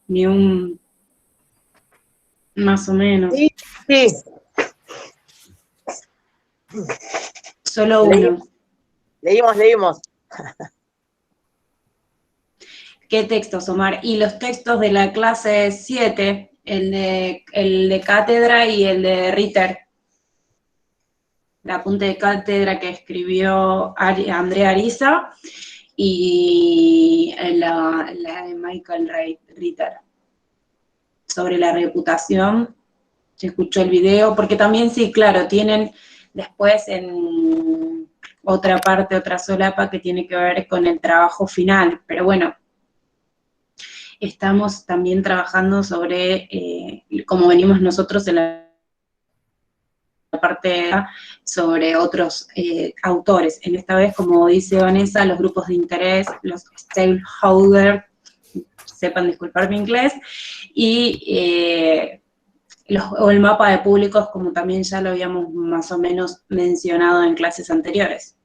ni un más o menos. Sí, sí. Solo uno. Leímos. ¿Qué textos, Omar? Y los textos de la clase 7, el de cátedra y el de Ritter. El apunte de cátedra que escribió Andrea Ariza y la de Michael Ritter. Sobre la reputación, se escuchó el video, porque también sí, claro, tienen después en otra parte, otra solapa que tiene que ver con el trabajo final, pero bueno, estamos también trabajando sobre cómo venimos nosotros en la parte sobre otros autores. En esta vez, como dice Vanessa, los grupos de interés, los stakeholders, sepan disculpar mi inglés, y o el mapa de públicos, como también ya lo habíamos más o menos mencionado en clases anteriores.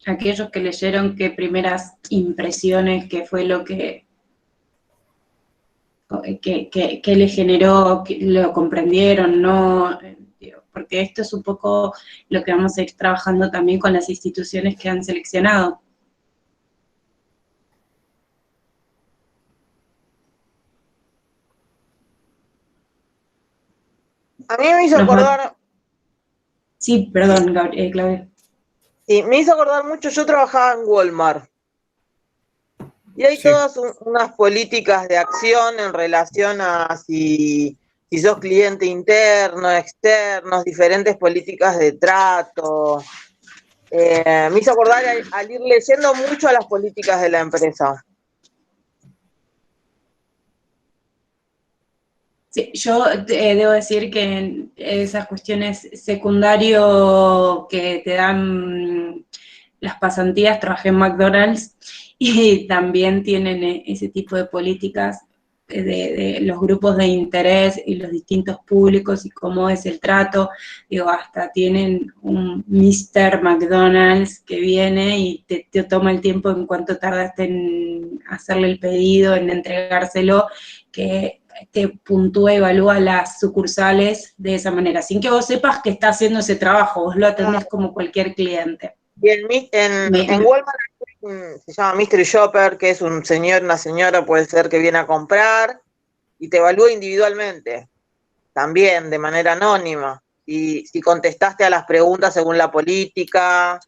Aquellos que leyeron, qué primeras impresiones, qué fue lo que les generó, lo comprendieron, ¿no? Porque esto es un poco lo que vamos a ir trabajando también con las instituciones que han seleccionado. A mí me hizo acordar... Sí, perdón, Claudia. Sí, me hizo acordar mucho, yo trabajaba en Walmart. Y hay todas unas políticas de acción en relación a si sos cliente interno, externos, diferentes políticas de trato. Me hizo acordar al ir leyendo mucho a las políticas de la empresa. Sí, yo debo decir que en esas cuestiones secundario que te dan las pasantías, trabajé en McDonald's y también tienen ese tipo de políticas de los grupos de interés y los distintos públicos y cómo es el trato. Digo, hasta tienen un Mr. McDonald's que viene y te toma el tiempo en cuanto tardaste en hacerle el pedido, en entregárselo, que te puntúa, evalúa las sucursales de esa manera, sin que vos sepas que está haciendo ese trabajo, vos lo atendés como cualquier cliente. Y en Walmart se llama Mystery Shopper, que es un señor, una señora, puede ser, que viene a comprar y te evalúa individualmente, también de manera anónima. Y si contestaste a las preguntas según la política,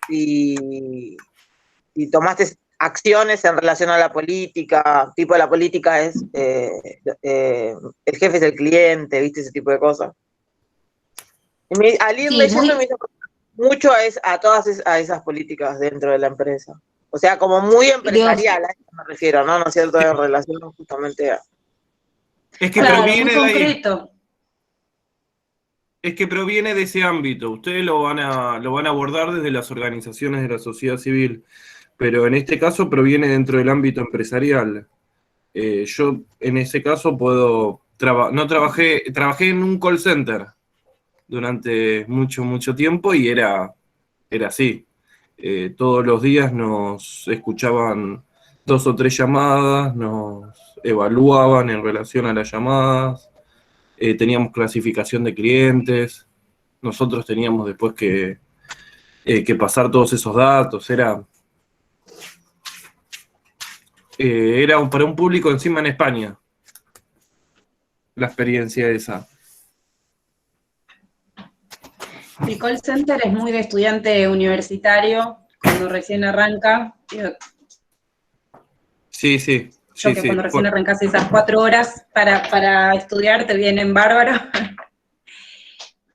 y tomaste acciones en relación a la política, tipo la política es el jefe es el cliente, ¿viste? Ese tipo de cosas. Al ir leyendo me hizo mucho a todas esas políticas dentro de la empresa. O sea, como muy empresarial, a eso me refiero, ¿no? ¿No es cierto? En relación justamente a... Es que claro, proviene muy de concreto. Ahí. Es que proviene de ese ámbito. Ustedes lo van a abordar desde las organizaciones de la sociedad civil, pero en este caso proviene dentro del ámbito empresarial. Yo en ese caso trabajé en un call center durante mucho tiempo y era así. Todos los días nos escuchaban 2 o 3 llamadas, nos evaluaban en relación a las llamadas, teníamos clasificación de clientes, nosotros teníamos después que pasar todos esos datos, era para un público encima en España, la experiencia esa. El call center es muy de estudiante universitario, cuando recién arranca. Sí. Cuando recién arrancás esas 4 horas para estudiar te vienen bárbaros.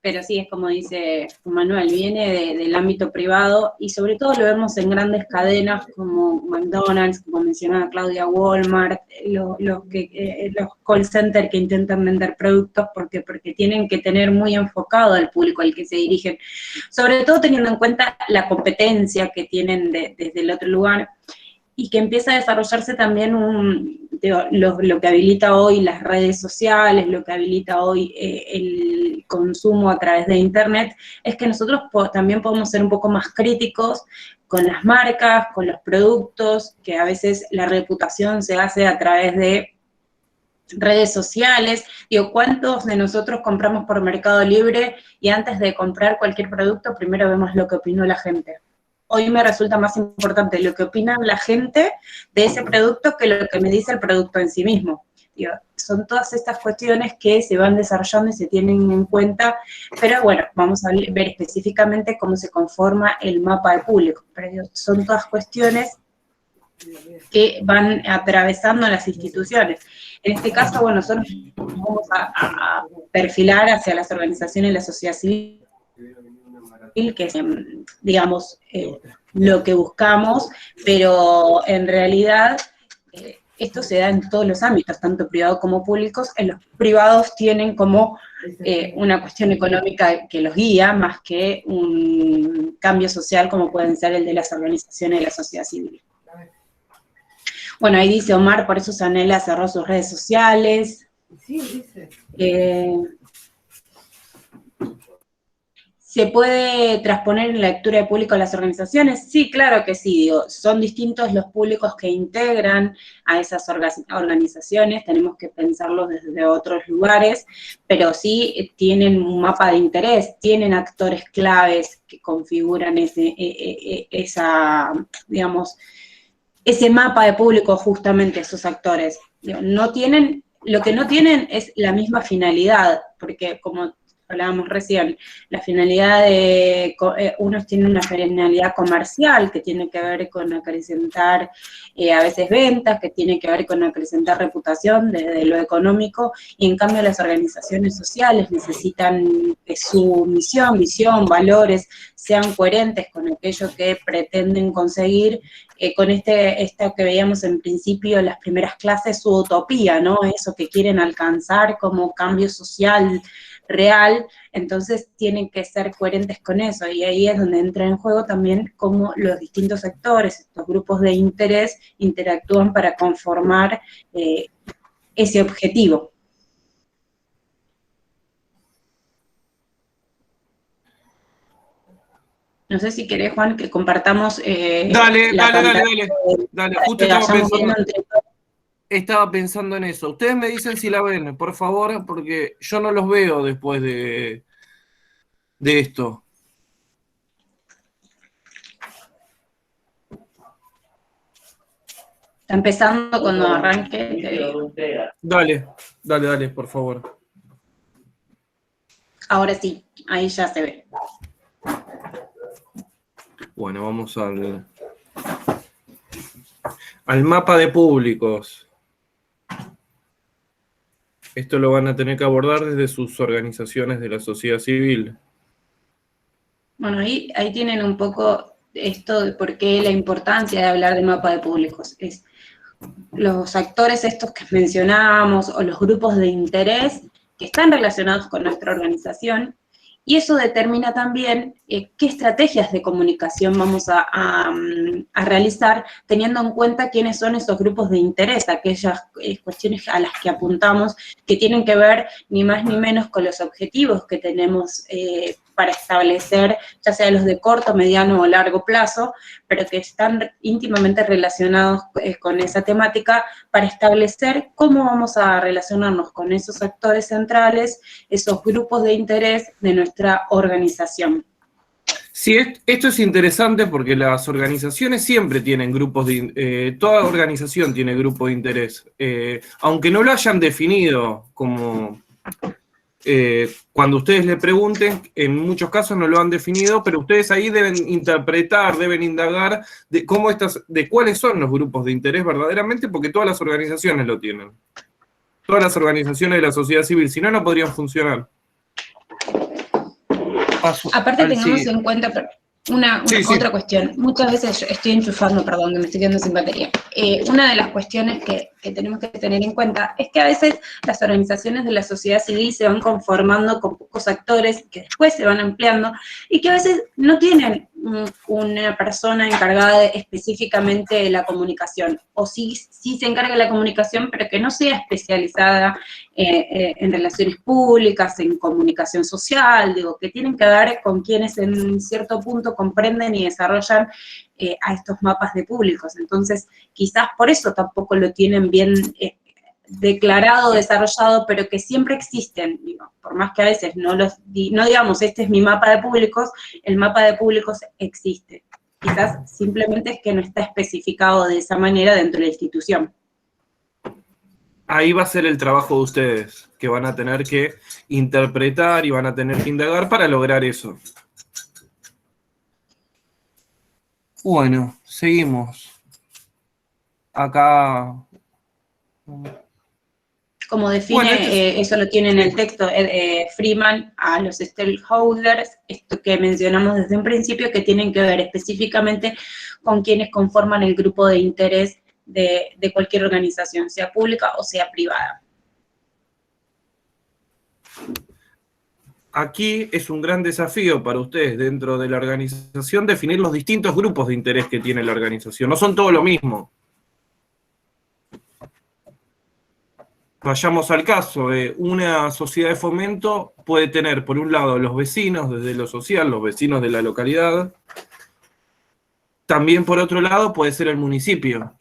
Pero sí, es como dice Manuel, viene del ámbito privado y sobre todo lo vemos en grandes cadenas como McDonald's, como mencionaba Claudia, Walmart, los call centers que intentan vender productos porque tienen que tener muy enfocado al público al que se dirigen, sobre todo teniendo en cuenta la competencia que tienen desde el otro lugar. y que empieza a desarrollarse también lo que habilita hoy las redes sociales, lo que habilita hoy el consumo a través de Internet, es que nosotros también podemos ser un poco más críticos con las marcas, con los productos, que a veces la reputación se hace a través de redes sociales. Digo, ¿cuántos de nosotros compramos por Mercado Libre y antes de comprar cualquier producto primero vemos lo que opinó la gente? Hoy me resulta más importante lo que opina la gente de ese producto que lo que me dice el producto en sí mismo. Digo, son todas estas cuestiones que se van desarrollando y se tienen en cuenta, pero bueno, vamos a ver específicamente cómo se conforma el mapa de público. Pero digo, son todas cuestiones que van atravesando las instituciones. En este caso, bueno, nosotros vamos a perfilar hacia las organizaciones de la sociedad civil, que es, digamos, lo que buscamos, pero en realidad esto se da en todos los ámbitos, tanto privados como públicos. En los privados tienen como una cuestión económica que los guía, más que un cambio social como pueden ser el de las organizaciones de la sociedad civil. Bueno, ahí dice Omar, por eso Sanela cerró sus redes sociales. Sí, dice. ¿Se puede transponer en la lectura de público a las organizaciones? Sí, claro que sí, digo, son distintos los públicos que integran a esas organizaciones, tenemos que pensarlos desde otros lugares, pero sí tienen un mapa de interés, tienen actores claves que configuran digamos, ese mapa de público, justamente esos actores. No tienen, lo que no tienen es la misma finalidad, porque como hablábamos recién, la finalidad de, unos tienen una finalidad comercial que tiene que ver con acrecentar a veces ventas, que tiene que ver con acrecentar reputación desde lo económico, y en cambio las organizaciones sociales necesitan que su misión, visión, valores sean coherentes con aquello que pretenden conseguir, con esto que veíamos en principio en las primeras clases, su utopía, ¿no? Eso que quieren alcanzar como cambio social real, entonces tienen que ser coherentes con eso, y ahí es donde entra en juego también cómo los distintos sectores, estos grupos de interés, interactúan para conformar ese objetivo. No sé si querés, Juan, que compartamos dale, justo estaba pensando en eso. Ustedes me dicen si la ven, por favor, porque yo no los veo después de esto. Está empezando cuando arranque. Dale, por favor. Ahora sí, ahí ya se ve. Bueno, vamos al mapa de públicos. Esto lo van a tener que abordar desde sus organizaciones de la sociedad civil. Bueno, ahí tienen un poco esto de por qué la importancia de hablar de mapa de públicos. Es los actores estos que mencionábamos o los grupos de interés que están relacionados con nuestra organización, y eso determina también qué estrategias de comunicación vamos a realizar, teniendo en cuenta quiénes son esos grupos de interés, aquellas cuestiones a las que apuntamos, que tienen que ver ni más ni menos con los objetivos que tenemos para establecer, ya sea los de corto, mediano o largo plazo, pero que están íntimamente relacionados con esa temática, para establecer cómo vamos a relacionarnos con esos actores centrales, esos grupos de interés de nuestra organización. Sí, esto es interesante porque las organizaciones siempre tienen grupos toda organización tiene grupos de interés, aunque no lo hayan definido como... cuando ustedes le pregunten, en muchos casos no lo han definido, pero ustedes ahí deben interpretar, deben indagar de cuáles son los grupos de interés verdaderamente, porque todas las organizaciones lo tienen. Todas las organizaciones de la sociedad civil, si no, no podrían funcionar. Aparte tengamos en cuenta otra cuestión. Muchas veces yo estoy enchufando, perdón, que me estoy quedando sin batería. Una de las cuestiones que tenemos que tener en cuenta es que a veces las organizaciones de la sociedad civil se van conformando con pocos actores que después se van ampliando y que a veces no tienen una persona encargada específicamente de la comunicación, o sí se encarga de la comunicación, pero que no sea especializada en relaciones públicas, en comunicación social, digo, que tienen que ver con quienes en cierto punto comprenden y desarrollan a estos mapas de públicos. Entonces, quizás por eso tampoco lo tienen bien declarado, desarrollado, pero que siempre existen, digo, por más que a veces no digamos, este es mi mapa de públicos, el mapa de públicos existe. Quizás simplemente es que no está especificado de esa manera dentro de la institución. Ahí va a ser el trabajo de ustedes, que van a tener que interpretar y van a tener que indagar para lograr eso. Bueno, seguimos. Acá... Como define, eso lo tiene en el texto, Freeman, a los stakeholders, esto que mencionamos desde un principio, que tienen que ver específicamente con quienes conforman el grupo de interés de cualquier organización, sea pública o sea privada. Aquí es un gran desafío para ustedes dentro de la organización definir los distintos grupos de interés que tiene la organización. No son todos lo mismo. Vayamos al caso, una sociedad de fomento puede tener, por un lado, los vecinos desde lo social, los vecinos de la localidad. También, por otro lado, puede ser el municipio.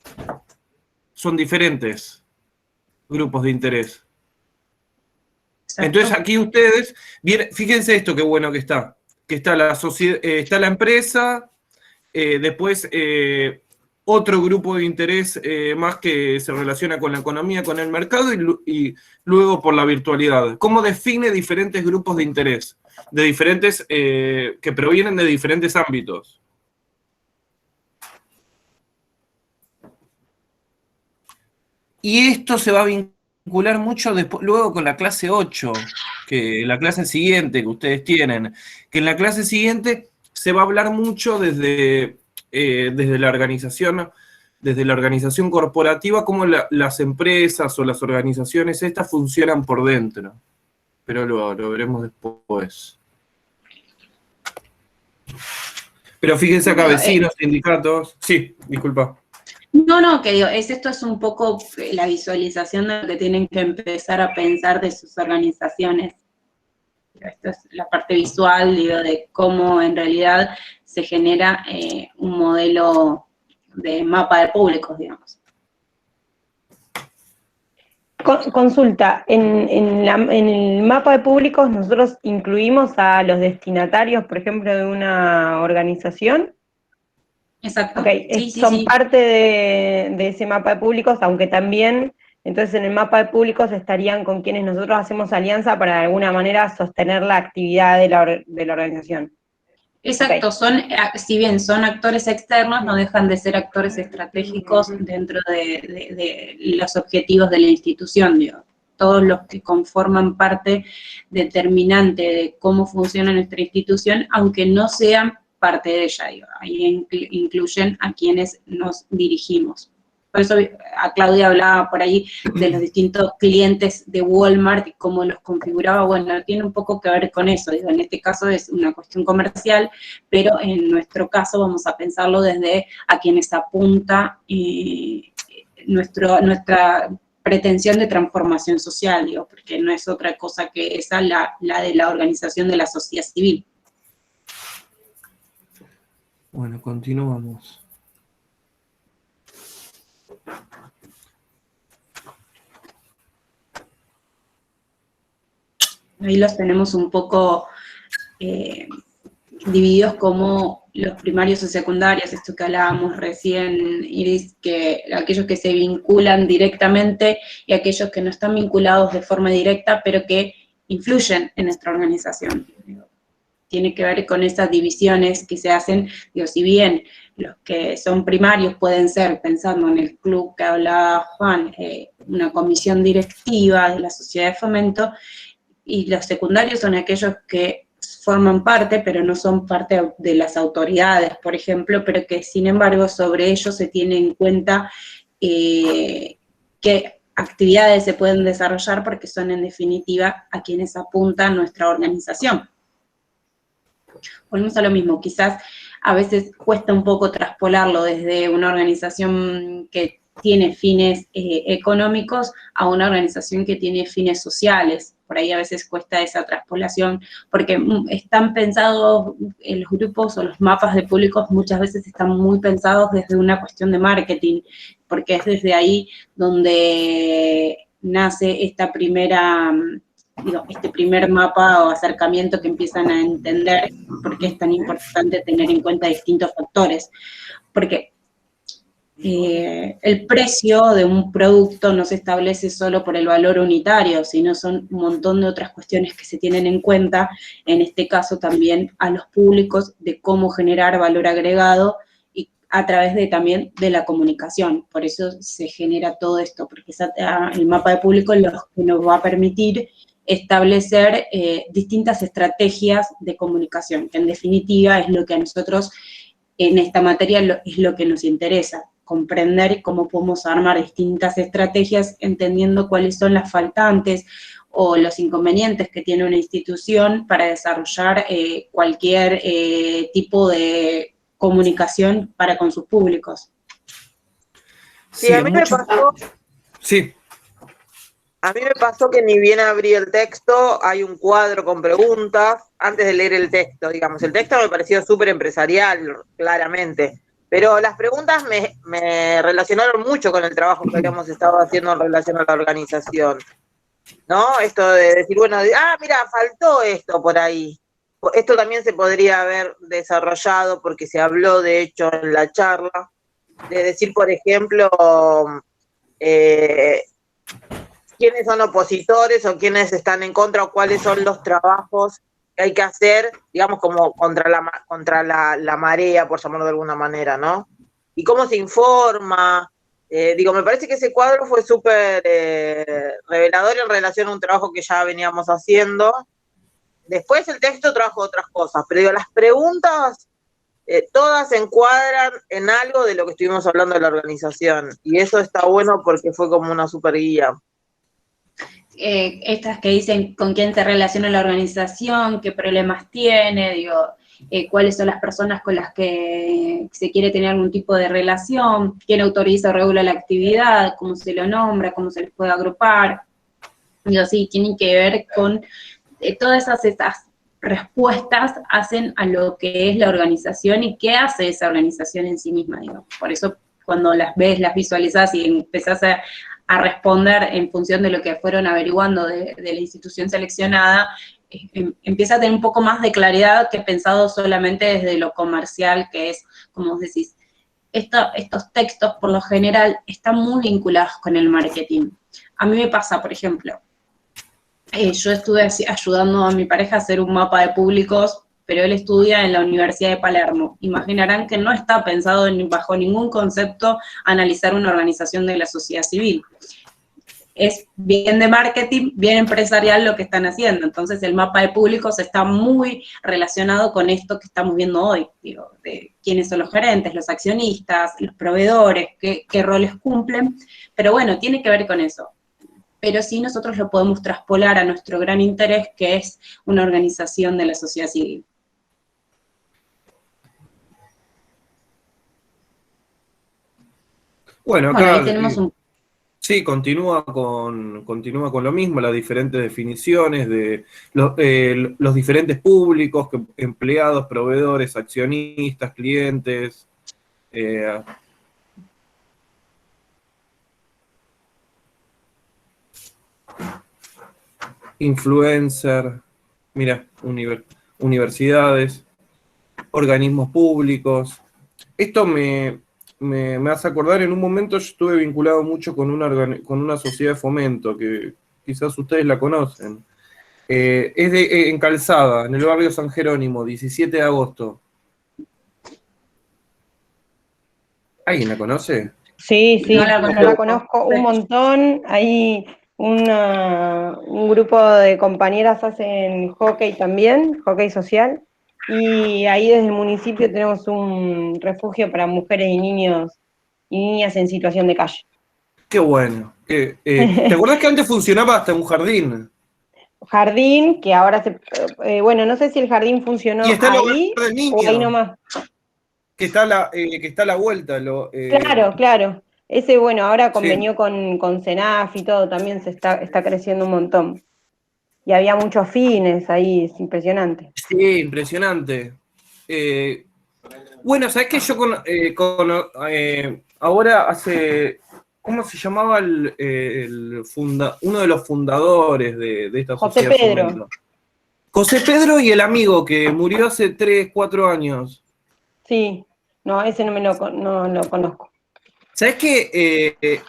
Son diferentes grupos de interés. Exacto. Entonces, aquí ustedes, fíjense esto qué bueno que está la sociedad, está la empresa, después otro grupo de interés más que se relaciona con la economía, con el mercado y luego por la virtualidad. ¿Cómo define diferentes grupos de interés? De diferentes, que provienen de diferentes ámbitos. Y esto se va a vincular mucho luego con la clase 8, que la clase siguiente que ustedes tienen, que en la clase siguiente se va a hablar mucho desde la organización corporativa, cómo las empresas o las organizaciones estas funcionan por dentro. Pero lo veremos después. Pero fíjense acá, vecinos, sindicatos... Sí, disculpa. No, que digo, esto es un poco la visualización de lo que tienen que empezar a pensar de sus organizaciones. Esta es la parte visual, digo, de cómo en realidad se genera un modelo de mapa de públicos, digamos. Consulta, en el mapa de públicos nosotros incluimos a los destinatarios, por ejemplo, de una organización. Exacto. Okay. Son parte de ese mapa de públicos, aunque también, entonces en el mapa de públicos estarían con quienes nosotros hacemos alianza para de alguna manera sostener la actividad de la organización. Exacto, si bien son actores externos, no dejan de ser actores estratégicos dentro de los objetivos de la institución, digo. Todos los que conforman parte determinante de cómo funciona nuestra institución, aunque no sean parte de ella, digo. Ahí incluyen a quienes nos dirigimos. Por eso a Claudia hablaba por ahí de los distintos clientes de Walmart y cómo los configuraba. Bueno, tiene un poco que ver con eso. Digo, en este caso es una cuestión comercial, pero en nuestro caso vamos a pensarlo desde a quienes apunta nuestra pretensión de transformación social, digo, porque no es otra cosa que esa la de la organización de la sociedad civil. Bueno, continuamos. Ahí los tenemos un poco divididos como los primarios o secundarios, esto que hablábamos recién, Iris, que aquellos que se vinculan directamente y aquellos que no están vinculados de forma directa, pero que influyen en nuestra organización. Tiene que ver con esas divisiones que se hacen, digo, si bien los que son primarios pueden ser, pensando en el club que hablaba Juan, una comisión directiva de la sociedad de fomento, y los secundarios son aquellos que forman parte, pero no son parte de las autoridades, por ejemplo, pero que sin embargo sobre ellos se tiene en cuenta qué actividades se pueden desarrollar porque son en definitiva a quienes apunta nuestra organización. Volvemos a lo mismo, quizás a veces cuesta un poco traspolarlo desde una organización que tiene fines económicos a una organización que tiene fines sociales. Por ahí a veces cuesta esa traspolación, porque están pensados, los grupos o los mapas de públicos muchas veces están muy pensados desde una cuestión de marketing, porque es desde ahí donde nace esta primera, este primer mapa o acercamiento que empiezan a entender por qué es tan importante tener en cuenta distintos factores. Porque el precio de un producto no se establece solo por el valor unitario, sino son un montón de otras cuestiones que se tienen en cuenta, en este caso también a los públicos, de cómo generar valor agregado y a través también de la comunicación. Por eso se genera todo esto, porque el mapa de público es lo que nos va a permitir establecer distintas estrategias de comunicación, que en definitiva es lo que a nosotros en esta materia es lo que nos interesa, comprender cómo podemos armar distintas estrategias entendiendo cuáles son las faltantes o los inconvenientes que tiene una institución para desarrollar cualquier tipo de comunicación para con sus públicos. Sí, a mí me pasó... Sí. A mí me pasó que ni bien abrí el texto, hay un cuadro con preguntas, antes de leer el texto, digamos. El texto me pareció súper empresarial, claramente, pero las preguntas me relacionaron mucho con el trabajo que habíamos estado haciendo en relación a la organización, ¿no? Esto de decir, bueno, mira, faltó esto por ahí. Esto también se podría haber desarrollado porque se habló, de hecho, en la charla, de decir, por ejemplo, quiénes son opositores o quiénes están en contra o cuáles son los trabajos que hay que hacer, digamos, como contra la marea, por llamarlo de alguna manera, ¿no? Y cómo se informa. Me parece que ese cuadro fue súper revelador en relación a un trabajo que ya veníamos haciendo. Después el texto trajo otras cosas, pero las preguntas todas se encuadran en algo de lo que estuvimos hablando de la organización. Y eso está bueno porque fue como una super guía. Estas que dicen con quién se relaciona la organización, qué problemas tiene, cuáles son las personas con las que se quiere tener algún tipo de relación, quién autoriza o regula la actividad, cómo se lo nombra, cómo se les puede agrupar. Sí, tienen que ver con todas esas respuestas hacen a lo que es la organización y qué hace esa organización en sí misma, Por eso cuando las ves, las visualizás y empezás a responder en función de lo que fueron averiguando de la institución seleccionada, empieza a tener un poco más de claridad que pensado solamente desde lo comercial, que es, como vos decís, estos textos por lo general están muy vinculados con el marketing. A mí me pasa, por ejemplo, yo estuve ayudando a mi pareja a hacer un mapa de públicos, pero él estudia en la Universidad de Palermo. Imaginarán que no está pensado bajo ningún concepto analizar una organización de la sociedad civil. Es bien de marketing, bien empresarial lo que están haciendo. Entonces el mapa de públicos está muy relacionado con esto que estamos viendo hoy, de quiénes son los gerentes, los accionistas, los proveedores, qué roles cumplen. Pero bueno, tiene que ver con eso. Pero sí nosotros lo podemos traspolar a nuestro gran interés, que es una organización de la sociedad civil. Bueno, acá ahí tenemos sí, continúa con lo mismo, las diferentes definiciones de los diferentes públicos, empleados, proveedores, accionistas, clientes. Influencer, mira, universidades, organismos públicos. Esto me hace acordar, en un momento yo estuve vinculado mucho con una sociedad de fomento, que quizás ustedes la conocen. Es en Calzada, en el barrio San Jerónimo, 17 de agosto. ¿Alguien la conoce? Sí, No la conozco un montón. Ahí un grupo de compañeras hacen hockey también, hockey social, y ahí desde el municipio tenemos un refugio para mujeres y niños y niñas en situación de calle. Qué bueno. ¿Te acordás que antes funcionaba hasta un jardín? Jardín, que ahora bueno, no sé si el jardín funcionó Y está el ahí hogar del niño. o ahí nomás. que está a la vuelta. Claro. Ese, bueno, ahora Sí, convenió con CENAF y todo, también está creciendo un montón. Y había muchos fines ahí, es impresionante. sí, impresionante. Bueno, ¿sabés que yo ahora hace, ¿cómo se llamaba uno de los fundadores de esta José sociedad de Pedro, fomento? José Pedro y el amigo que murió hace 3, 4 años. sí. No, ese no lo conozco. ¿Sabés que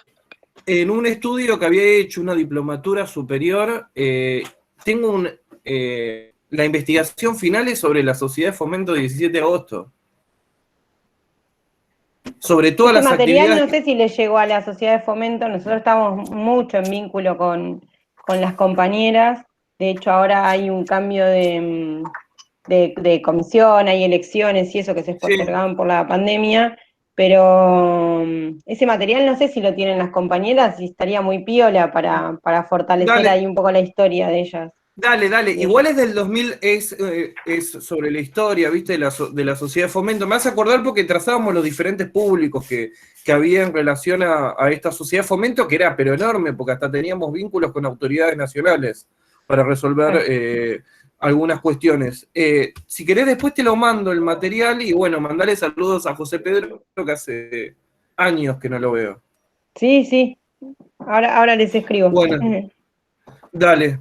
en un estudio que había hecho una diplomatura superior, tengo la investigación final es sobre la Sociedad de Fomento 17 de agosto? Sobre todas Ese las material actividades. no sé si le llegó a la sociedad de fomento, nosotros estamos mucho en vínculo con las compañeras, de hecho ahora hay un cambio de comisión, hay elecciones y eso que se Sí. postergaban por la pandemia, pero ese material no sé si lo tienen las compañeras y estaría muy piola para fortalecer Dale, ahí un poco la historia de ellas. dale. De Igual ellos. es del 2000, es sobre la historia, ¿viste? De la sociedad de fomento. Me hace acordar porque trazábamos los diferentes públicos que había en relación a esta sociedad de fomento, que era pero enorme, porque hasta teníamos vínculos con autoridades nacionales para resolver algunas cuestiones. Si querés, después te lo mando el material y bueno, mandale saludos a José Pedro, que hace años que no lo veo. Sí, ahora les escribo. Bueno, dale.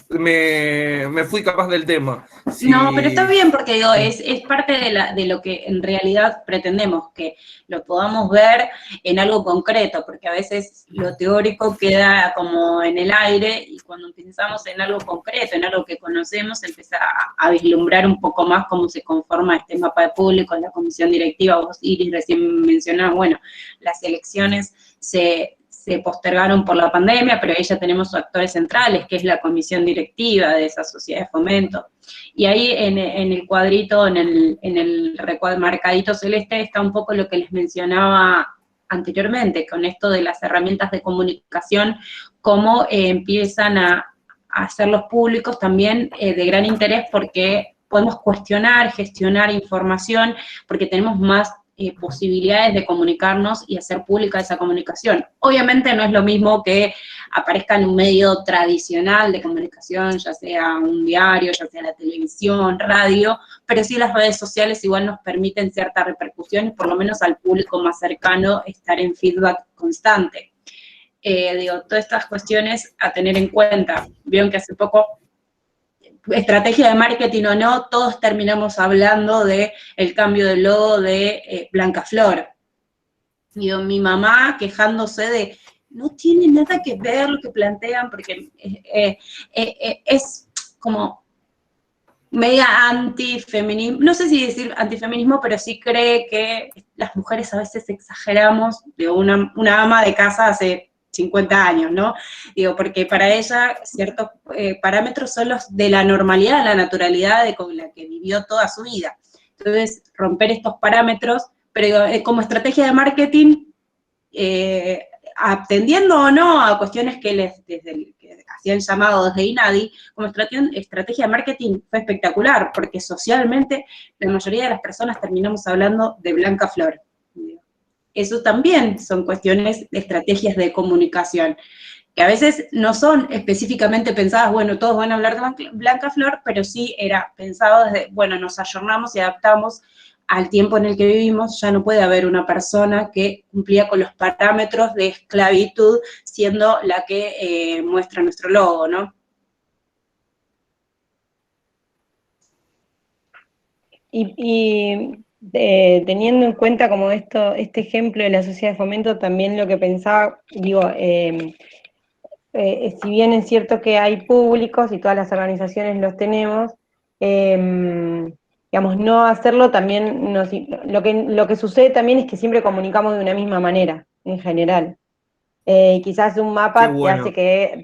Me fui capaz del tema. No, pero está Si, bien porque digo, es parte de lo que en realidad pretendemos, que lo podamos ver en algo concreto, porque a veces lo teórico queda como en el aire y cuando pensamos en algo concreto, en algo que conocemos, empieza a vislumbrar un poco más cómo se conforma este mapa de público, la comisión directiva. Vos, Iris, recién mencionabas, bueno, las elecciones se postergaron por la pandemia, pero ahí ya tenemos actores centrales, que es la comisión directiva de esa sociedad de fomento. Y ahí en el cuadrito, en el marcadito celeste, está un poco lo que les mencionaba anteriormente, con esto de las herramientas de comunicación, cómo empiezan a hacerlos públicos también de gran interés porque podemos cuestionar, gestionar información, porque tenemos más posibilidades de comunicarnos y hacer pública esa comunicación. Obviamente no es lo mismo que aparezca en un medio tradicional de comunicación, ya sea un diario, ya sea la televisión, radio, pero sí las redes sociales igual nos permiten cierta repercusión y por lo menos al público más cercano estar en feedback constante. Todas estas cuestiones a tener en cuenta. Vieron que hace poco, estrategia de marketing o no, todos terminamos hablando del cambio de logo de Blancaflor. Mi mamá quejándose de, no tiene nada que ver lo que plantean, porque es como media antifeminismo, no sé si decir antifeminismo, pero sí cree que las mujeres a veces exageramos de una ama de casa hace 50 años, ¿no? Porque para ella ciertos parámetros son los de la normalidad, la naturalidad con la que vivió toda su vida. Entonces, romper estos parámetros, pero como estrategia de marketing, atendiendo o no a cuestiones que que hacían llamado desde INADI, como estrategia de marketing fue espectacular, porque socialmente la mayoría de las personas terminamos hablando de Blancaflor. Eso también son cuestiones de estrategias de comunicación, que a veces no son específicamente pensadas, bueno, todos van a hablar de Blancaflor, pero sí era pensado desde, bueno, nos ayornamos y adaptamos al tiempo en el que vivimos. Ya no puede haber una persona que cumplía con los parámetros de esclavitud siendo la que muestra nuestro logo, ¿no? Y teniendo en cuenta como este ejemplo de la sociedad de fomento, también lo que pensaba, digo, si bien es cierto que hay públicos y todas las organizaciones los tenemos, digamos, no hacerlo también, lo que sucede también es que siempre comunicamos de una misma manera, en general. Quizás un qué mapa te hace bueno. que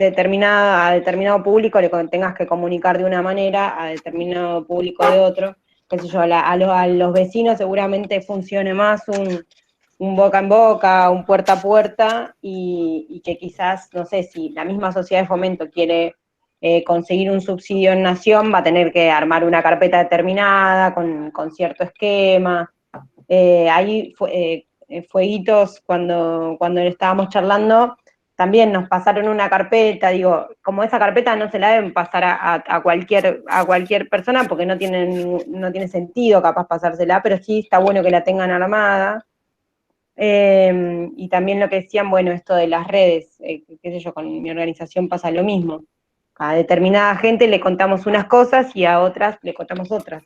a determinado público le tengas que comunicar de una manera, a determinado público de otro. Qué sé yo, a los vecinos seguramente funcione más un boca en boca, un puerta a puerta, y que quizás, no sé, si la misma sociedad de fomento quiere conseguir un subsidio en Nación va a tener que armar una carpeta determinada, con cierto esquema. Ahí Fueguitos, cuando estábamos charlando, también nos pasaron una carpeta, digo, como esa carpeta no se la deben pasar a cualquier persona, porque no tiene sentido capaz pasársela, pero sí está bueno que la tengan armada. Y también lo que decían, bueno, esto de las redes, qué sé yo, con mi organización pasa lo mismo. A determinada gente le contamos unas cosas y a otras le contamos otras.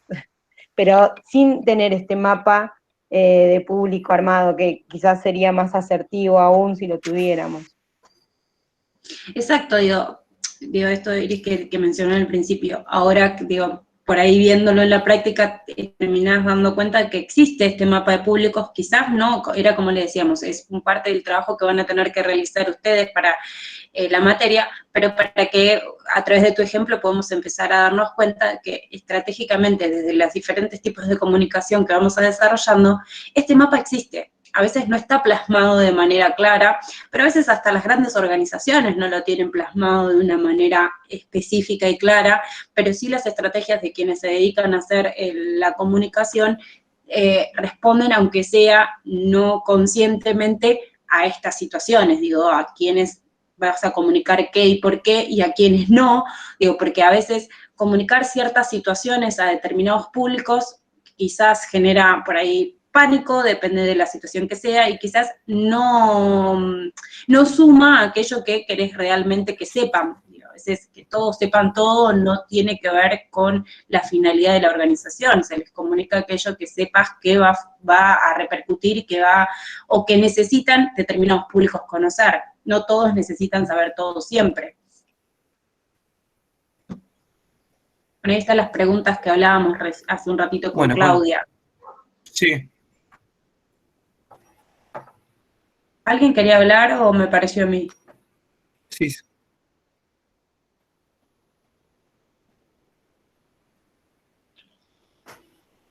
Pero sin tener este mapa de público armado, que quizás sería más asertivo aún si lo tuviéramos. Exacto, digo esto Iris que mencionó al principio. Ahora, por ahí viéndolo en la práctica, terminás dando cuenta que existe este mapa de públicos, quizás no, era como le decíamos, es un parte del trabajo que van a tener que realizar ustedes para la materia, pero para que a través de tu ejemplo podamos empezar a darnos cuenta que estratégicamente desde los diferentes tipos de comunicación que vamos a desarrollando, este mapa existe. A veces no está plasmado de manera clara, pero a veces hasta las grandes organizaciones no lo tienen plasmado de una manera específica y clara, pero sí las estrategias de quienes se dedican a hacer la comunicación responden, aunque sea no conscientemente, a estas situaciones, a quienes vas a comunicar qué y por qué, y a quienes no, porque a veces comunicar ciertas situaciones a determinados públicos quizás genera por ahí pánico, depende de la situación que sea, y quizás no suma aquello que querés realmente que sepan. A veces que todos sepan todo no tiene que ver con la finalidad de la organización, se les comunica aquello que sepas que va a repercutir y o que necesitan determinados públicos conocer. No todos necesitan saber todo siempre. Bueno, ahí están las preguntas que hablábamos hace un ratito con Claudia. Sí. ¿Alguien quería hablar o me pareció a mí? Sí.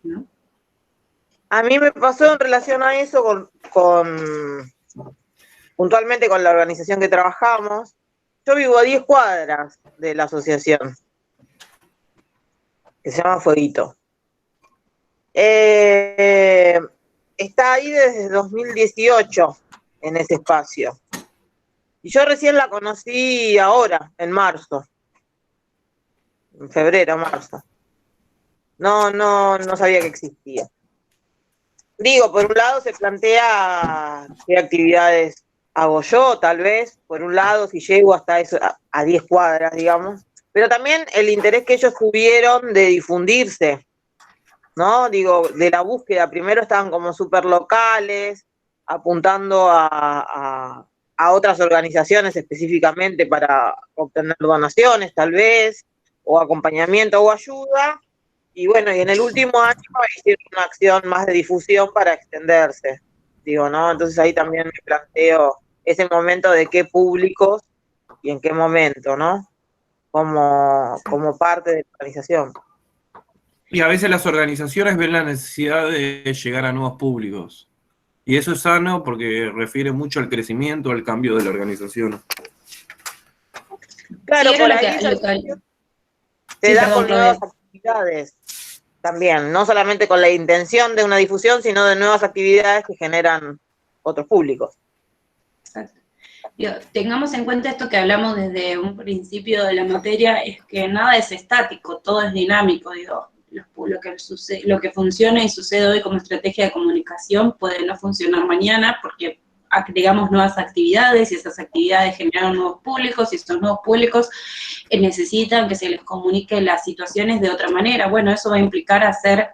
¿No? A mí me pasó en relación a eso puntualmente con la organización que trabajamos. Yo vivo a 10 cuadras de la asociación, que se llama Fueguito. Está ahí desde 2018, en ese espacio. Y yo recién la conocí ahora, en marzo. En febrero, marzo. No sabía que existía. Digo, por un lado se plantea qué actividades hago yo, tal vez, por un lado, si llego hasta eso, a 10 cuadras, digamos, pero también el interés que ellos tuvieron de difundirse, ¿no? Digo, de la búsqueda, primero estaban como súper locales, apuntando a otras organizaciones específicamente para obtener donaciones, tal vez, o acompañamiento o ayuda, y bueno, y en el último año hicieron una acción más de difusión para extenderse, digo, ¿no? Entonces ahí también me planteo ese momento de qué públicos y en qué momento, ¿no? Como parte de la organización. Y a veces las organizaciones ven la necesidad de llegar a nuevos públicos. Y eso es sano porque refiere mucho al crecimiento, al cambio de la organización. Claro, sí, por ahí se da con nuevas actividades también, no solamente con la intención de una difusión, sino de nuevas actividades que generan otros públicos. Exacto. Tengamos en cuenta esto que hablamos desde un principio de la materia, es que nada es estático, todo es dinámico, lo que funciona y sucede hoy como estrategia de comunicación puede no funcionar mañana porque agregamos nuevas actividades y esas actividades generan nuevos públicos y esos nuevos públicos necesitan que se les comunique las situaciones de otra manera. Bueno, eso va a implicar hacer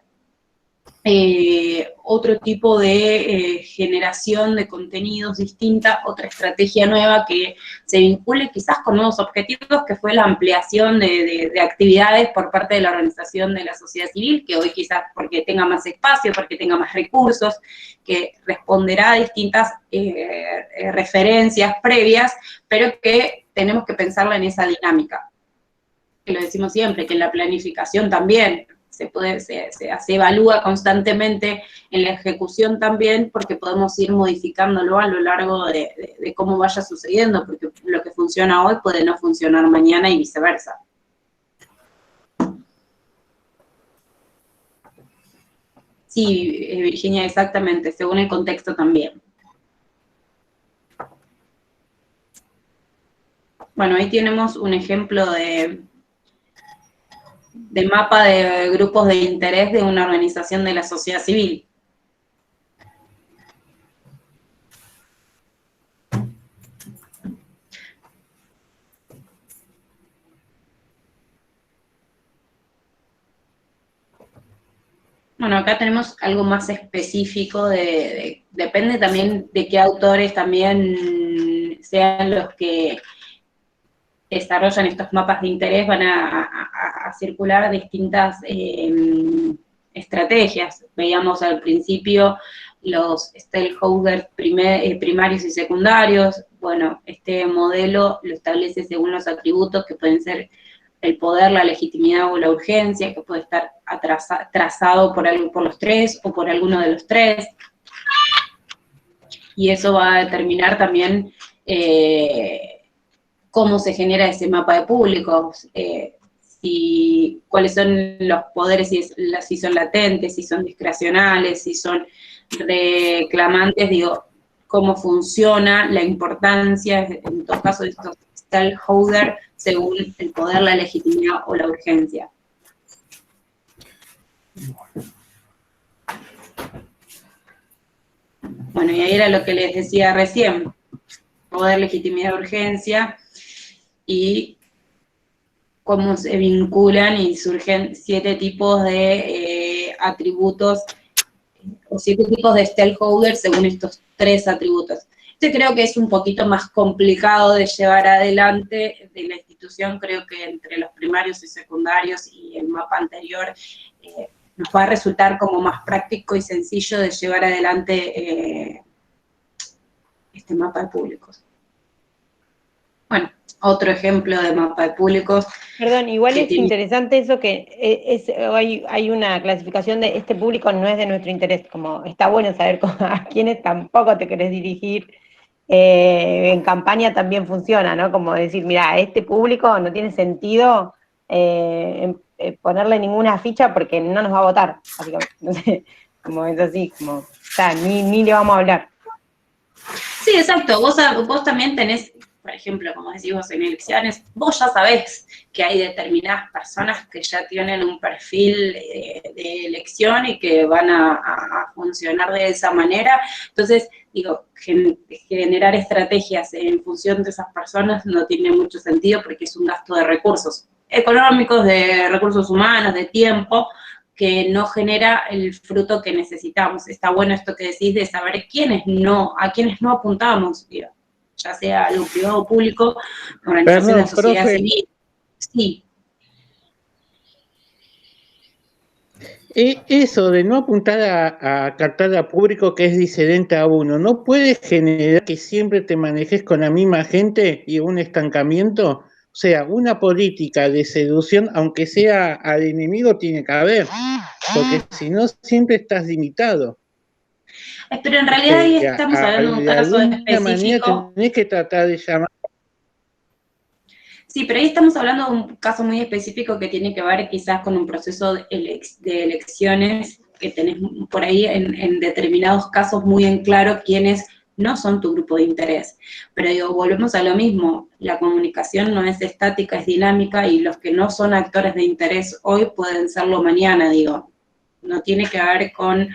otro tipo de generación de contenidos distinta, otra estrategia nueva que se vincule quizás con nuevos objetivos, que fue la ampliación de actividades por parte de la organización de la sociedad civil, que hoy quizás porque tenga más espacio, porque tenga más recursos, que responderá a distintas referencias previas, pero que tenemos que pensarla en esa dinámica. Que lo decimos siempre, que en la planificación también, se evalúa constantemente en la ejecución también, porque podemos ir modificándolo a lo largo de cómo vaya sucediendo, porque lo que funciona hoy puede no funcionar mañana y viceversa. Sí, Virginia, exactamente, según el contexto también. Bueno, ahí tenemos un ejemplo de mapa de grupos de interés de una organización de la sociedad civil. Bueno, acá tenemos algo más específico, depende también de qué autores también sean los que desarrollan estos mapas de interés, van a circular distintas estrategias. Veíamos al principio los stakeholders primarios y secundarios. Bueno, este modelo lo establece según los atributos que pueden ser el poder, la legitimidad o la urgencia, que puede estar trazado por los tres o por alguno de los tres. Y eso va a determinar también cómo se genera ese mapa de públicos, cuáles son los poderes, si son latentes, si son discrecionales, si son reclamantes, digo, cómo funciona, la importancia, en todo caso, de estos stakeholders, según el poder, la legitimidad o la urgencia. Bueno, y ahí era lo que les decía recién, poder, legitimidad, urgencia, y cómo se vinculan y surgen 7 tipos de atributos, o 7 tipos de stakeholders según estos 3 atributos. Este creo que es un poquito más complicado de llevar adelante de la institución, creo que entre los primarios y secundarios y el mapa anterior nos va a resultar como más práctico y sencillo de llevar adelante este mapa de públicos. Bueno, otro ejemplo de mapa de públicos. Perdón, igual es interesante eso que hay una clasificación de este público no es de nuestro interés, como está bueno saber a quiénes tampoco te querés dirigir. En campaña también funciona, ¿no? Como decir, mira, este público no tiene sentido ponerle ninguna ficha porque no nos va a votar, básicamente. No sé, como es así, como, o sea, ni le vamos a hablar. Sí, exacto, vos también tenés, por ejemplo, como decís vos en elecciones, vos ya sabés que hay determinadas personas que ya tienen un perfil de elección y que van a funcionar de esa manera. Entonces, digo, generar estrategias en función de esas personas no tiene mucho sentido porque es un gasto de recursos económicos, de recursos humanos, de tiempo, que no genera el fruto que necesitamos. Está bueno esto que decís de saber a quiénes no apuntamos, digo, ya sea algo privado o público, organización de sociedad civil. Sí. Eso de no apuntar a captar a público que es disidente a uno, ¿no puede generar que siempre te manejes con la misma gente y un estancamiento? O sea, una política de seducción, aunque sea al enemigo, tiene que haber, porque si no, siempre estás limitado. Pero en realidad ahí estamos hablando de un caso específico. De alguna manera tenés que tratar de llamar. Sí, pero ahí estamos hablando de un caso muy específico que tiene que ver quizás con un proceso de elecciones, que tenés por ahí en determinados casos muy en claro quiénes no son tu grupo de interés. Pero digo, volvemos a lo mismo, la comunicación no es estática, es dinámica, y los que no son actores de interés hoy pueden serlo mañana, digo. No tiene que ver con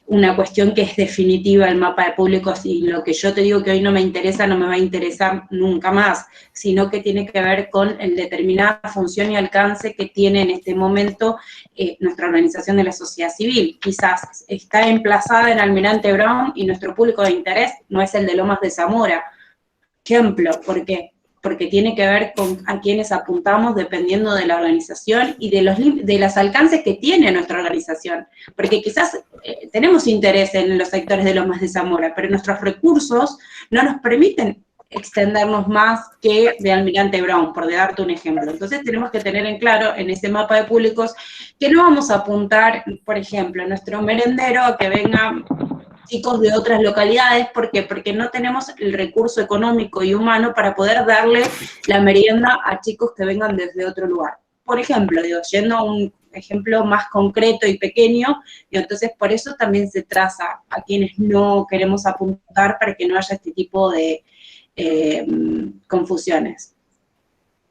una cuestión que es definitiva el mapa de públicos, y lo que yo te digo que hoy no me interesa, no me va a interesar nunca más, sino que tiene que ver con el determinada función y alcance que tiene en este momento nuestra organización de la sociedad civil. Quizás está emplazada en Almirante Brown y nuestro público de interés no es el de Lomas de Zamora. Ejemplo, ¿por qué? Porque tiene que ver con a quienes apuntamos dependiendo de la organización y de los alcances que tiene nuestra organización. Porque quizás tenemos interés en los sectores de Lomas de Zamora, pero nuestros recursos no nos permiten extendernos más que de Almirante Brown, por darte un ejemplo. Entonces tenemos que tener en claro en ese mapa de públicos que no vamos a apuntar, por ejemplo, en nuestro merendero a que vengan chicos de otras localidades. ¿Por qué? Porque no tenemos el recurso económico y humano para poder darle la merienda a chicos que vengan desde otro lugar. Por ejemplo, digo, yendo a un ejemplo más concreto y pequeño, y entonces por eso también se traza a quienes no queremos apuntar para que no haya este tipo de confusiones.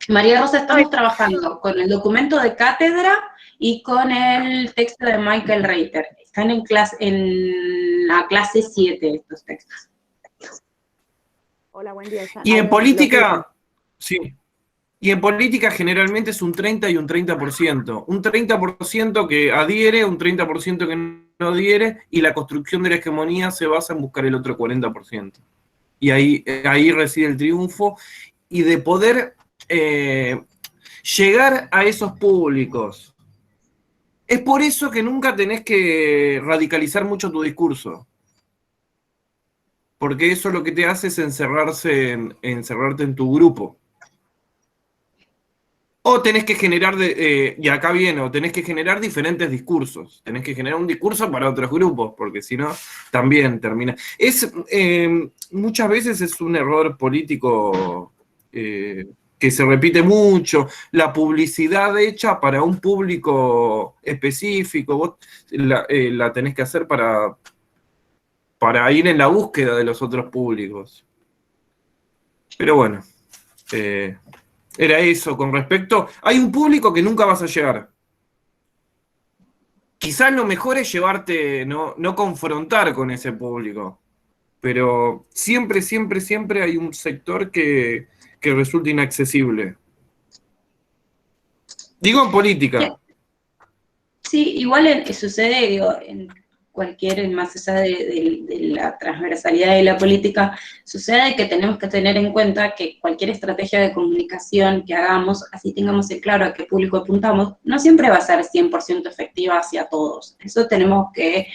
María Rosa, estamos trabajando con el documento de cátedra y con el texto de Michael Reiter. Están en la clase 7 estos textos. Hola, buen día. Y en política, sí. Y en política generalmente es un 30 y un 30%. Un 30% que adhiere, un 30% que no adhiere, y la construcción de la hegemonía se basa en buscar el otro 40%. Y ahí reside el triunfo, y de poder llegar a esos públicos. Es por eso que nunca tenés que radicalizar mucho tu discurso. Porque eso lo que te hace es encerrarte en tu grupo. O tenés que generar, y acá viene, o tenés que generar diferentes discursos. Tenés que generar un discurso para otros grupos, porque si no, también termina. Muchas veces es un error político que se repite mucho. La publicidad hecha para un público específico, vos la tenés que hacer para ir en la búsqueda de los otros públicos. Pero bueno, era eso con respecto. Hay un público que nunca vas a llegar. Quizás lo mejor es llevarte, no confrontar con ese público. Pero siempre, siempre, siempre hay un sector que resulta inaccesible. Digo en política. Sí, igual sucede, digo, en cualquier, más allá de la transversalidad de la política, sucede que tenemos que tener en cuenta que cualquier estrategia de comunicación que hagamos, así tengamos en claro a qué público apuntamos, no siempre va a ser 100% efectiva hacia todos. Eso tenemos que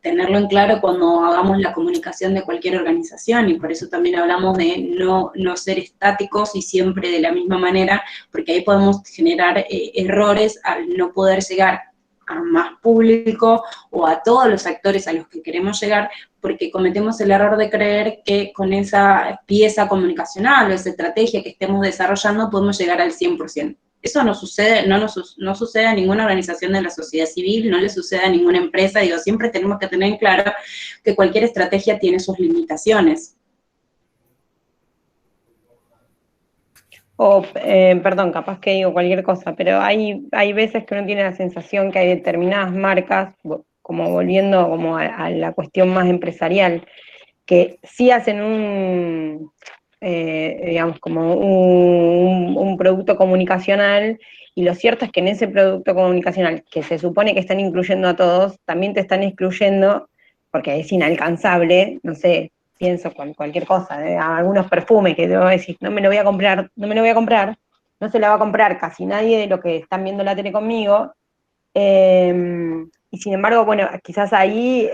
tenerlo en claro cuando hagamos la comunicación de cualquier organización, y por eso también hablamos de no ser estáticos y siempre de la misma manera, porque ahí podemos generar errores al no poder llegar a más público o a todos los actores a los que queremos llegar, porque cometemos el error de creer que con esa pieza comunicacional o esa estrategia que estemos desarrollando podemos llegar al 100%. Eso no sucede, no sucede a ninguna organización de la sociedad civil, no le sucede a ninguna empresa. Digo, siempre tenemos que tener en claro que cualquier estrategia tiene sus limitaciones. Perdón, capaz que digo cualquier cosa, pero hay veces que uno tiene la sensación que hay determinadas marcas, como volviendo como a la cuestión más empresarial, que sí hacen digamos, como un producto comunicacional, y lo cierto es que en ese producto comunicacional, que se supone que están incluyendo a todos, también te están excluyendo, porque es inalcanzable, no sé, pienso con cualquier cosa, algunos perfumes que debo decir, no me lo voy a comprar, no se la va a comprar casi nadie de los que están viendo la tele conmigo, y sin embargo, bueno, quizás ahí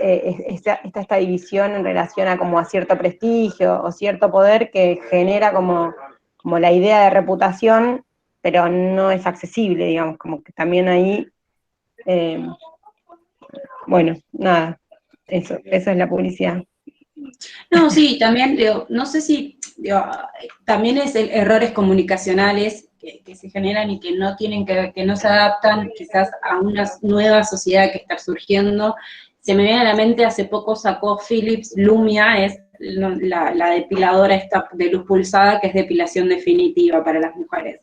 está esta división en relación a como a cierto prestigio o cierto poder que genera como la idea de reputación, pero no es accesible, digamos, como que también ahí, bueno, nada, eso es la publicidad. No, sí, también, digo, no sé si, digo, también es errores comunicacionales que se generan y que no tienen que no se adaptan quizás a una nueva sociedad que está surgiendo. Se me viene a la mente, hace poco sacó Philips Lumia, es la depiladora esta de luz pulsada, que es depilación definitiva para las mujeres.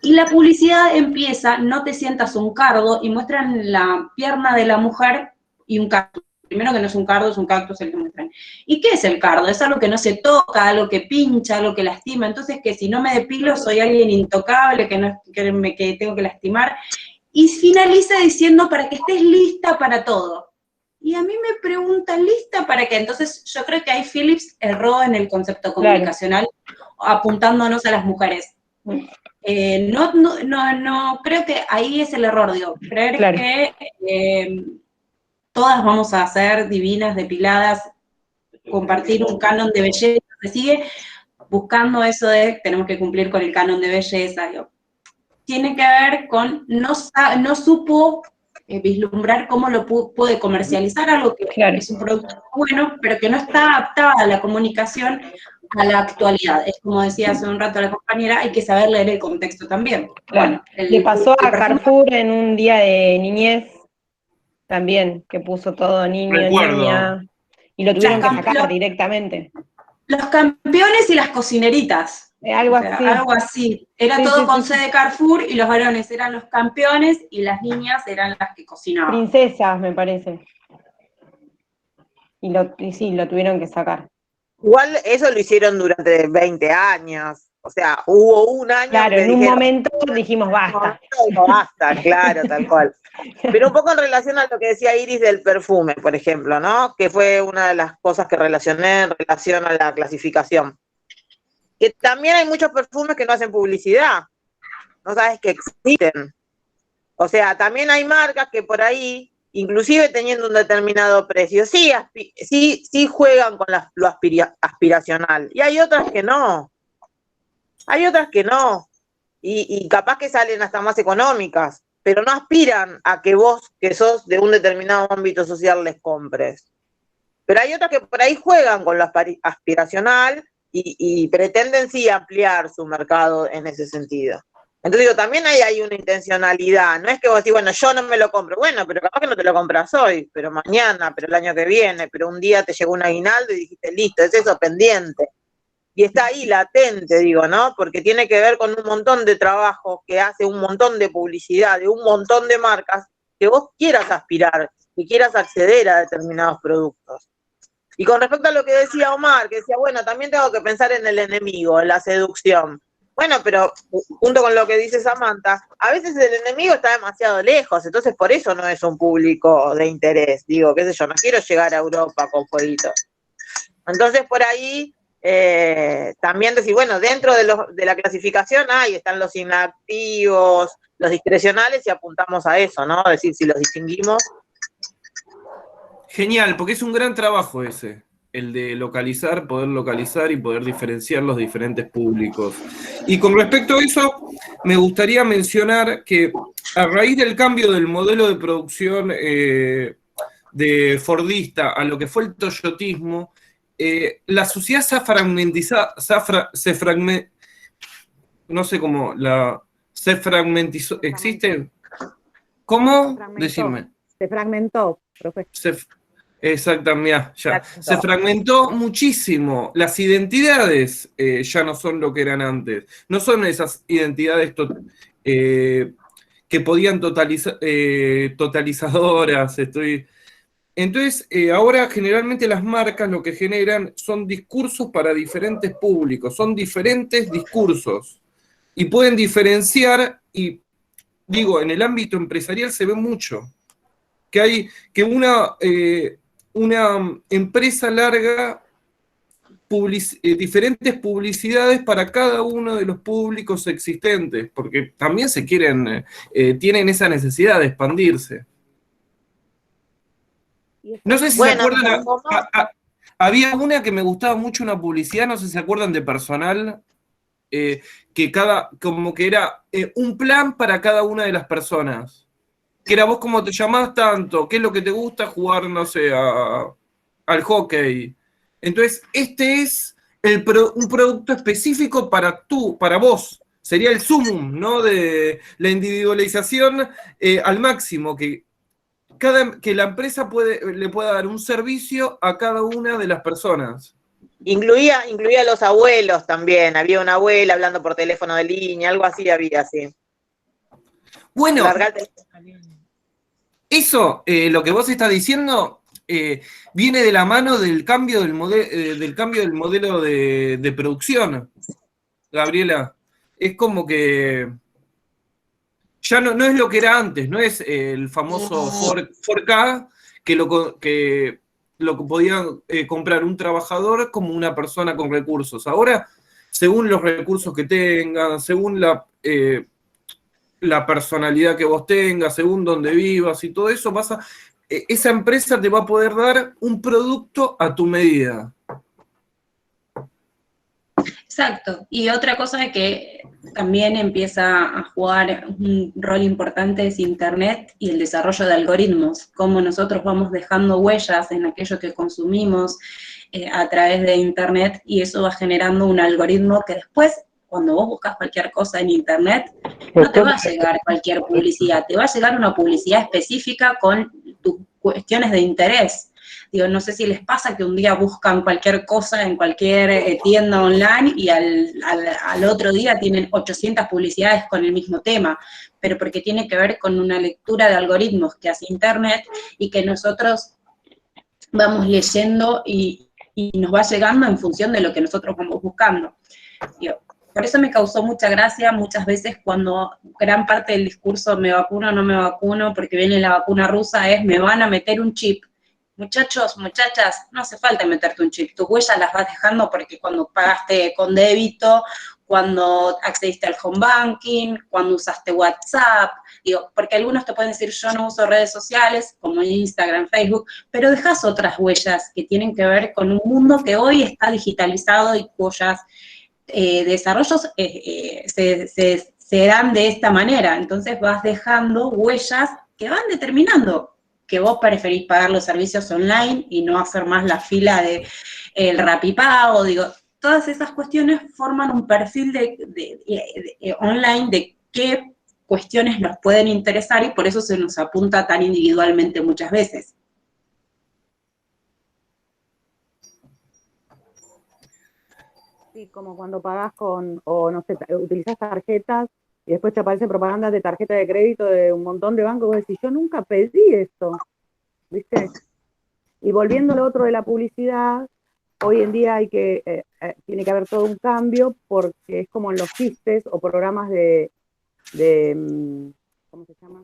Y la publicidad empieza, no te sientas un cardo, y muestran la pierna de la mujer y un cactus. Primero que no es un cardo, es un cactus el que muestran. ¿Y qué es el cardo? Es algo que no se toca, algo que pincha, algo que lastima. Entonces, que si no me depilo soy alguien intocable, que tengo que lastimar. Y finaliza diciendo, para que estés lista para todo. Y a mí me preguntan, ¿lista para qué? Entonces, yo creo que ahí Philips erró en el concepto comunicacional, apuntándonos a las mujeres. No, creo que ahí es el error, digo, creer que todas vamos a ser divinas, depiladas, compartir un canon de belleza, se sigue buscando eso de tenemos que cumplir con el canon de belleza, digo, tiene que ver con no supo vislumbrar cómo lo puede comercializar, algo que es un producto bueno, pero que no está adaptada a la comunicación a la actualidad. Es como decía hace un rato la compañera, hay que saber leer el contexto también. Bueno, le pasó a Carrefour en un día de niñez también, que puso todo niño, niña, y lo tuvieron que sacar directamente. Los campeones y las cocineritas. Algo así. Algo así. Era todo con C de Carrefour y los varones eran los campeones y las niñas eran las que cocinaban. Princesas, me parece. Y sí, lo tuvieron que sacar. Igual eso lo hicieron durante 20 años. O sea, hubo un año. Claro, en un momento dijimos basta. Basta, claro, tal cual. Pero un poco en relación a lo que decía Iris del perfume, por ejemplo, ¿no? Que fue una de las cosas que relacioné en relación a la clasificación. Que también hay muchos perfumes que no hacen publicidad. No sabes que existen. O sea, también hay marcas que por ahí, inclusive teniendo un determinado precio, sí juegan con lo aspiracional. Y hay otras que no. Hay otras que no. Y capaz que salen hasta más económicas, pero no aspiran a que vos, que sos de un determinado ámbito social, les compres. Pero hay otras que por ahí juegan con lo aspiracional y pretenden sí ampliar su mercado en ese sentido. Entonces digo, también hay una intencionalidad, no es que vos decís, bueno, yo no me lo compro, bueno, pero capaz que no te lo compras hoy, pero mañana, pero el año que viene, pero un día te llegó un aguinaldo y dijiste, listo, es eso pendiente. Y está ahí latente, digo, ¿no? Porque tiene que ver con un montón de trabajo que hace un montón de publicidad, de un montón de marcas, que vos quieras aspirar, que quieras acceder a determinados productos. Y con respecto a lo que decía Omar, que decía, bueno, también tengo que pensar en el enemigo, en la seducción. Bueno, pero junto con lo que dice Samantha, a veces el enemigo está demasiado lejos, entonces por eso no es un público de interés. Digo, qué sé yo, no quiero llegar a Europa con fueguitos. Entonces por ahí también decir, bueno, dentro de la clasificación están los inactivos, los discrecionales y apuntamos a eso, ¿no? Es decir, si los distinguimos. Genial, porque es un gran trabajo ese, el de poder localizar y poder diferenciar los diferentes públicos. Y con respecto a eso, me gustaría mencionar que a raíz del cambio del modelo de producción de Fordista a lo que fue el toyotismo, la sociedad se fragmentizó, ¿existe? ¿Cómo? Decime. Se fragmentó, profesor. Exactamente, ya. Se fragmentó muchísimo. Las identidades ya no son lo que eran antes. No son esas identidades que podían totalizadoras. Entonces, ahora generalmente las marcas lo que generan son discursos para diferentes públicos, son diferentes discursos. Y pueden diferenciar, y digo, en el ámbito empresarial se ve mucho, que una empresa larga diferentes publicidades para cada uno de los públicos existentes, porque también tienen esa necesidad de expandirse. No sé si se acuerdan, había una que me gustaba mucho, una publicidad, no sé si se acuerdan de Personal, como que era un plan para cada una de las personas. Que era vos como te llamás tanto, qué es lo que te gusta jugar, no sé, al hockey. Entonces, este es un producto específico para vos. Sería el sumum, ¿no? De la individualización al máximo, que la empresa le pueda dar un servicio a cada una de las personas. Incluía a los abuelos también. Había una abuela hablando por teléfono de línea, algo así había, sí. Bueno, eso, lo que vos estás diciendo, viene de la mano del cambio del modelo de producción, Gabriela. Es como que ya no es lo que era antes, no es el famoso 4K que lo podía comprar un trabajador como una persona con recursos. Ahora, según los recursos que tengan, según la personalidad que vos tengas, según dónde vivas y todo eso, esa empresa te va a poder dar un producto a tu medida. Exacto. Y otra cosa que también empieza a jugar un rol importante es Internet y el desarrollo de algoritmos, cómo nosotros vamos dejando huellas en aquello que consumimos a través de Internet, y eso va generando un algoritmo que después, cuando vos buscas cualquier cosa en Internet, no te va a llegar cualquier publicidad, te va a llegar una publicidad específica con tus cuestiones de interés. Digo, no sé si les pasa que un día buscan cualquier cosa en cualquier tienda online y al otro día tienen 800 publicidades con el mismo tema, pero porque tiene que ver con una lectura de algoritmos que hace Internet y que nosotros vamos leyendo y nos va llegando en función de lo que nosotros vamos buscando. Digo, por eso me causó mucha gracia muchas veces cuando gran parte del discurso me vacuno o no me vacuno porque viene la vacuna rusa es me van a meter un chip. Muchachos, muchachas, no hace falta meterte un chip, tus huellas las vas dejando porque cuando pagaste con débito, cuando accediste al home banking, cuando usaste WhatsApp, digo, porque algunos te pueden decir yo no uso redes sociales, como Instagram, Facebook, pero dejas otras huellas que tienen que ver con un mundo que hoy está digitalizado y cuyas desarrollos se dan de esta manera, entonces vas dejando huellas que van determinando que vos preferís pagar los servicios online y no hacer más la fila de el Rapipago, digo, todas esas cuestiones forman un perfil online de qué cuestiones nos pueden interesar y por eso se nos apunta tan individualmente muchas veces. Sí, como cuando pagás o no sé, utilizás tarjetas y después te aparecen propagandas de tarjeta de crédito de un montón de bancos, y vos decís, yo nunca pedí esto, ¿viste? Y volviendo a lo otro de la publicidad, hoy en día tiene que haber todo un cambio porque es como en los chistes o programas de ¿cómo se llama?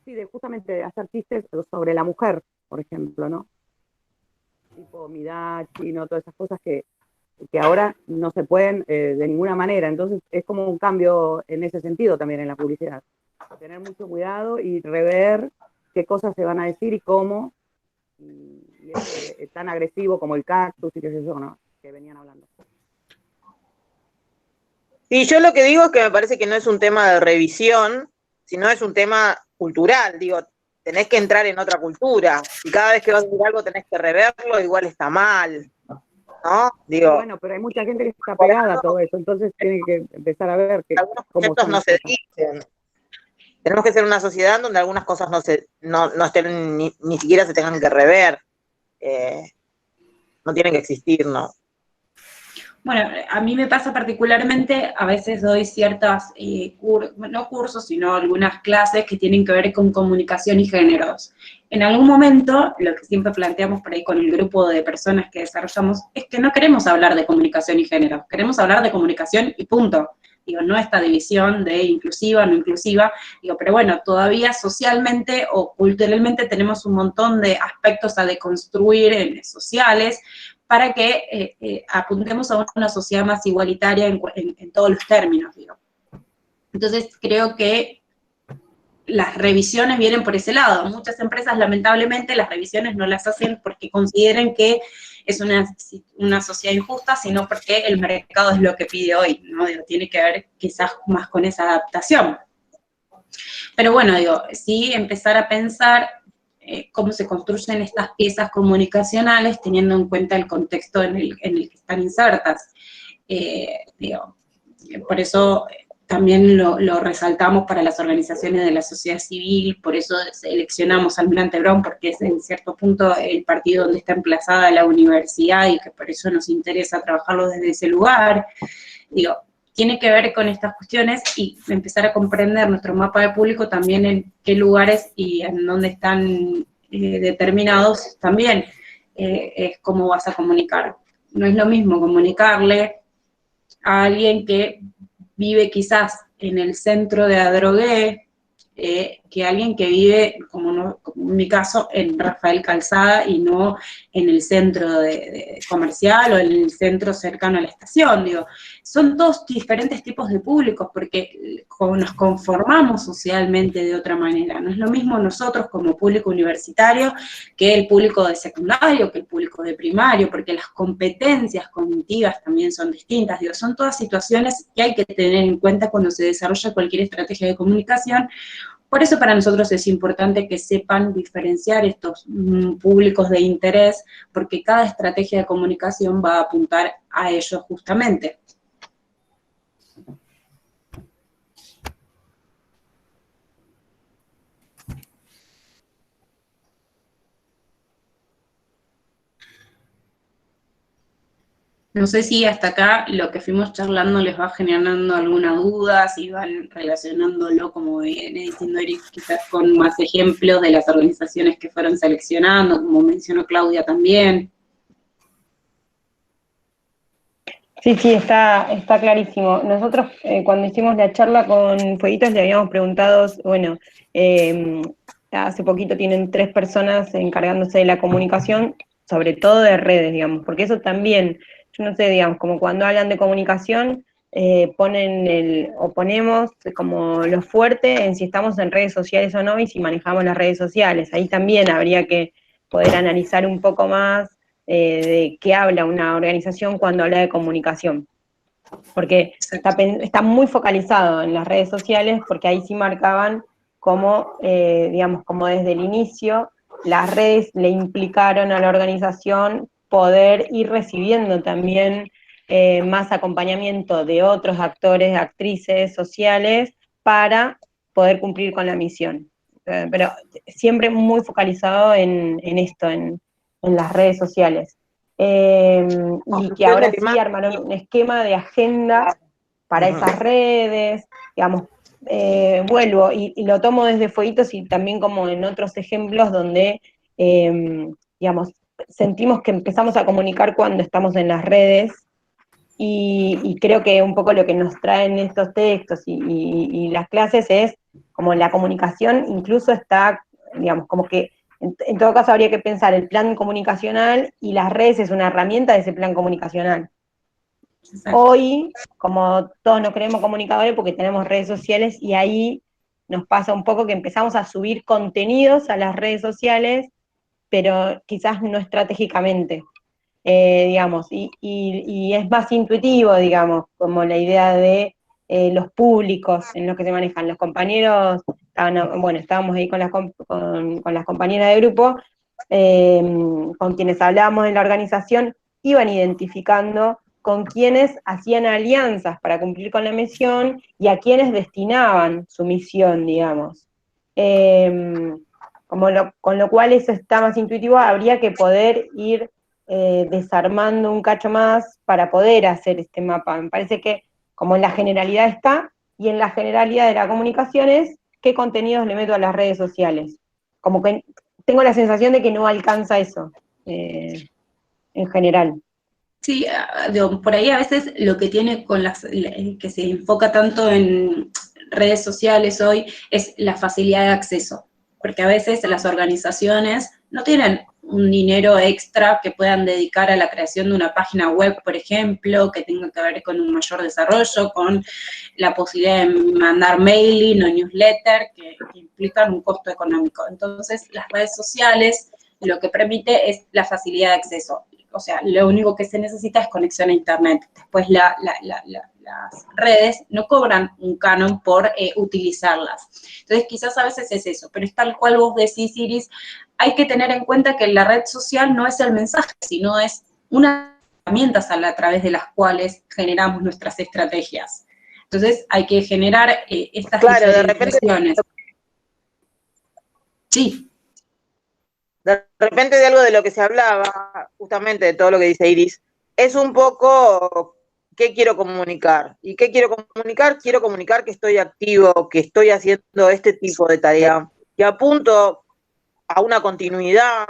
Sí, de justamente hacer chistes sobre la mujer, por ejemplo, ¿no? Tipo Midachi, ¿no? Todas esas cosas que ahora no se pueden de ninguna manera. Entonces es como un cambio en ese sentido también en la publicidad. Tener mucho cuidado y rever qué cosas se van a decir y cómo, y es tan agresivo como el cactus y qué sé yo, ¿no? Que venían hablando. Y yo lo que digo es que me parece que no es un tema de revisión, sino es un tema cultural. Digo, tenés que entrar en otra cultura. Si cada vez que vas a decir algo tenés que reverlo, igual está mal, ¿no? Digo, bueno, pero hay mucha gente que está pegada a todo eso, entonces tiene que empezar a ver que algunos conceptos no se dicen. Tenemos que ser una sociedad donde algunas cosas no estén, ni siquiera se tengan que rever. No tienen que existir, ¿no? Bueno, a mí me pasa particularmente, a veces doy ciertas, no cursos, sino algunas clases que tienen que ver con comunicación y géneros. En algún momento, lo que siempre planteamos por ahí con el grupo de personas que desarrollamos, es que no queremos hablar de comunicación y géneros, queremos hablar de comunicación y punto. Digo, no esta división de inclusiva, no inclusiva, digo, pero bueno, todavía socialmente o culturalmente tenemos un montón de aspectos a deconstruir sociales, para que apuntemos a una sociedad más igualitaria en todos los términos, digo. Entonces, creo que las revisiones vienen por ese lado. Muchas empresas, lamentablemente, las revisiones no las hacen porque consideren que es una sociedad injusta, sino porque el mercado es lo que pide hoy, ¿no? Digo, tiene que ver quizás más con esa adaptación. Pero bueno, digo, sí empezar a pensar cómo se construyen estas piezas comunicacionales teniendo en cuenta el contexto en el que están insertas. Digo, por eso también lo resaltamos para las organizaciones de la sociedad civil, por eso seleccionamos Almirante Brown, porque es en cierto punto el partido donde está emplazada la universidad y que por eso nos interesa trabajarlo desde ese lugar. Digo, tiene que ver con estas cuestiones y empezar a comprender nuestro mapa de público también en qué lugares y en dónde están determinados también es cómo vas a comunicar. No es lo mismo comunicarle a alguien que vive quizás en el centro de Adrogué que alguien que vive, como en mi caso, en Rafael Calzada y no en el centro de comercial o en el centro cercano a la estación, digo. Son dos diferentes tipos de públicos, porque nos conformamos socialmente de otra manera. No es lo mismo nosotros como público universitario que el público de secundario, que el público de primario, porque las competencias cognitivas también son distintas. Digo, son todas situaciones que hay que tener en cuenta cuando se desarrolla cualquier estrategia de comunicación. Por eso para nosotros es importante que sepan diferenciar estos públicos de interés, porque cada estrategia de comunicación va a apuntar a ellos justamente. No sé si hasta acá lo que fuimos charlando les va generando alguna duda, si van relacionándolo, como viene diciendo Eric, quizás con más ejemplos de las organizaciones que fueron seleccionando, como mencionó Claudia también. Sí, está clarísimo. Nosotros cuando hicimos la charla con Fueguitos le habíamos preguntado, bueno, hace poquito tienen 3 personas encargándose de la comunicación, sobre todo de redes, digamos, porque eso también, yo no sé, digamos, como cuando hablan de comunicación, ponemos como lo fuerte en si estamos en redes sociales o no y si manejamos las redes sociales. Ahí también habría que poder analizar un poco más de qué habla una organización cuando habla de comunicación. Porque está muy focalizado en las redes sociales, porque ahí sí marcaban como, digamos, como desde el inicio, las redes le implicaron a la organización poder ir recibiendo también más acompañamiento de otros actores, actrices sociales, para poder cumplir con la misión. Pero siempre muy focalizado en esto, en las redes sociales. Y que ahora sí armaron un esquema de agenda para esas redes, digamos, vuelvo y lo tomo desde Fueguitos y también como en otros ejemplos donde, digamos, sentimos que empezamos a comunicar cuando estamos en las redes y creo que un poco lo que nos traen estos textos y las clases es como la comunicación incluso está, digamos, como que en todo caso habría que pensar el plan comunicacional y las redes es una herramienta de ese plan comunicacional. Exacto. Hoy, como todos nos creemos comunicadores porque tenemos redes sociales y ahí nos pasa un poco que empezamos a subir contenidos a las redes sociales, pero quizás no estratégicamente, digamos, y es más intuitivo, digamos, como la idea de los públicos en los que se manejan. Los compañeros, estábamos ahí con las compañeras de grupo, con quienes hablábamos de la organización, iban identificando con quienes hacían alianzas para cumplir con la misión y a quienes destinaban su misión, digamos. Con lo cual eso está más intuitivo, habría que poder ir desarmando un cacho más para poder hacer este mapa. Me parece que como en la generalidad está, y en la generalidad de la comunicación es qué contenidos le meto a las redes sociales. Como que tengo la sensación de que no alcanza eso, en general. Sí, por ahí a veces lo que tiene con que se enfoca tanto en redes sociales hoy es la facilidad de acceso, porque a veces las organizaciones no tienen un dinero extra que puedan dedicar a la creación de una página web, por ejemplo, que tenga que ver con un mayor desarrollo, con la posibilidad de mandar mailing o newsletter, que implican un costo económico. Entonces, las redes sociales lo que permite es la facilidad de acceso. O sea, lo único que se necesita es conexión a internet. Después las redes no cobran un canon por utilizarlas. Entonces quizás a veces es eso, pero es tal cual vos decís, Iris, hay que tener en cuenta que la red social no es el mensaje, sino es una herramienta a través de las cuales generamos nuestras estrategias. Entonces hay que generar estas diferenciaciones. Sí. De repente de algo de lo que se hablaba, justamente de todo lo que dice Iris, es un poco qué quiero comunicar. ¿Y qué quiero comunicar? Quiero comunicar que estoy activo, que estoy haciendo este tipo de tarea, que apunto a una continuidad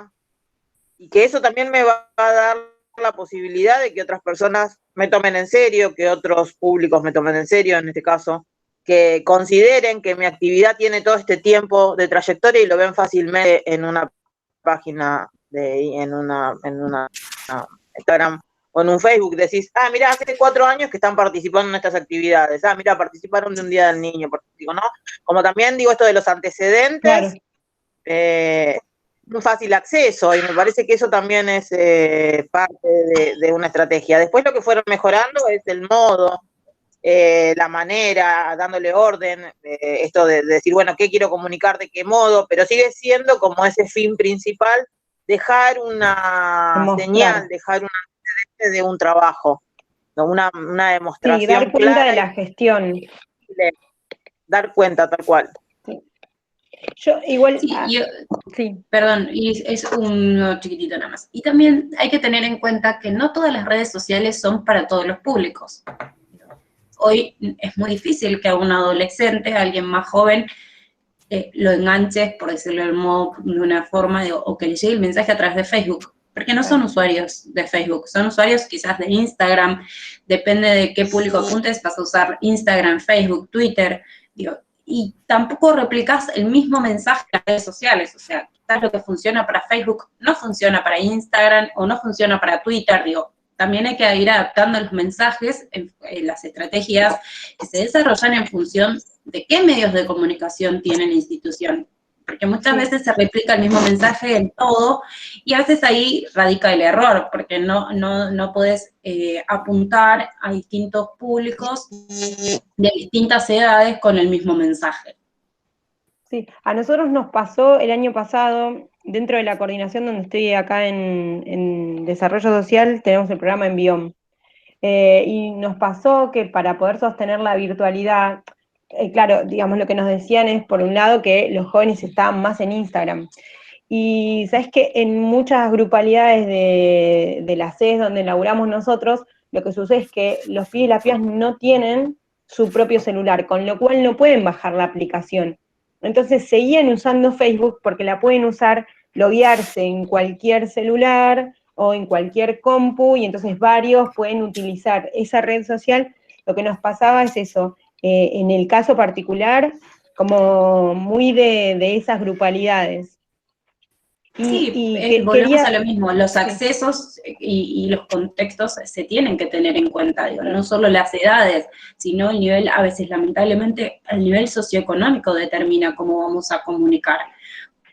y que eso también me va a dar la posibilidad de que otras personas me tomen en serio, que otros públicos me tomen en serio, en este caso, que consideren que mi actividad tiene todo este tiempo de trayectoria y lo ven fácilmente en una página en una Instagram o en un Facebook decís, mira, hace 4 años que están participando en estas actividades, mira, participaron de un Día del Niño, digo, ¿no? Como también digo esto de los antecedentes, un fácil acceso, y me parece que eso también es parte de una estrategia. Después lo que fueron mejorando es el modo, la manera, dándole orden, esto de decir, bueno, ¿qué quiero comunicar, de qué modo? Pero sigue siendo como ese fin principal, dejar una señal, dejar un antecedente de un trabajo, una demostración. Sí, dar cuenta de la gestión. Dar cuenta, tal cual. Sí. Yo igual... Perdón, y es uno chiquitito nada más. Y también hay que tener en cuenta que no todas las redes sociales son para todos los públicos. Hoy es muy difícil que a un adolescente, a alguien más joven, lo enganches, por decirlo de una forma, o que le llegue el mensaje a través de Facebook, porque no son usuarios de Facebook, son usuarios quizás de Instagram, depende de qué público apuntes, vas a usar Instagram, Facebook, Twitter, y tampoco replicas el mismo mensaje en las redes sociales, o sea, quizás lo que funciona para Facebook no funciona para Instagram, o no funciona para Twitter, también hay que ir adaptando los mensajes, las estrategias que se desarrollan en función de qué medios de comunicación tiene la institución. Porque muchas veces se replica el mismo mensaje en todo, y a veces ahí radica el error, porque no podés apuntar a distintos públicos de distintas edades con el mismo mensaje. Sí, a nosotros nos pasó el año pasado, dentro de la coordinación donde estoy acá en Desarrollo Social, tenemos el programa Envión. Y nos pasó que para poder sostener la virtualidad, claro, digamos, lo que nos decían es, por un lado, que los jóvenes estaban más en Instagram. Y sabes que en muchas grupalidades de la CES donde laburamos nosotros, lo que sucede es que los pibes y las pibas no tienen su propio celular, con lo cual no pueden bajar la aplicación. Entonces seguían usando Facebook porque la pueden usar, loguearse en cualquier celular o en cualquier compu, y entonces varios pueden utilizar esa red social. Lo que nos pasaba es eso, en el caso particular, como muy de esas grupalidades. Volvemos a lo mismo, los accesos y los contextos se tienen que tener en cuenta, no solo las edades, sino el nivel, a veces lamentablemente, el nivel socioeconómico determina cómo vamos a comunicar,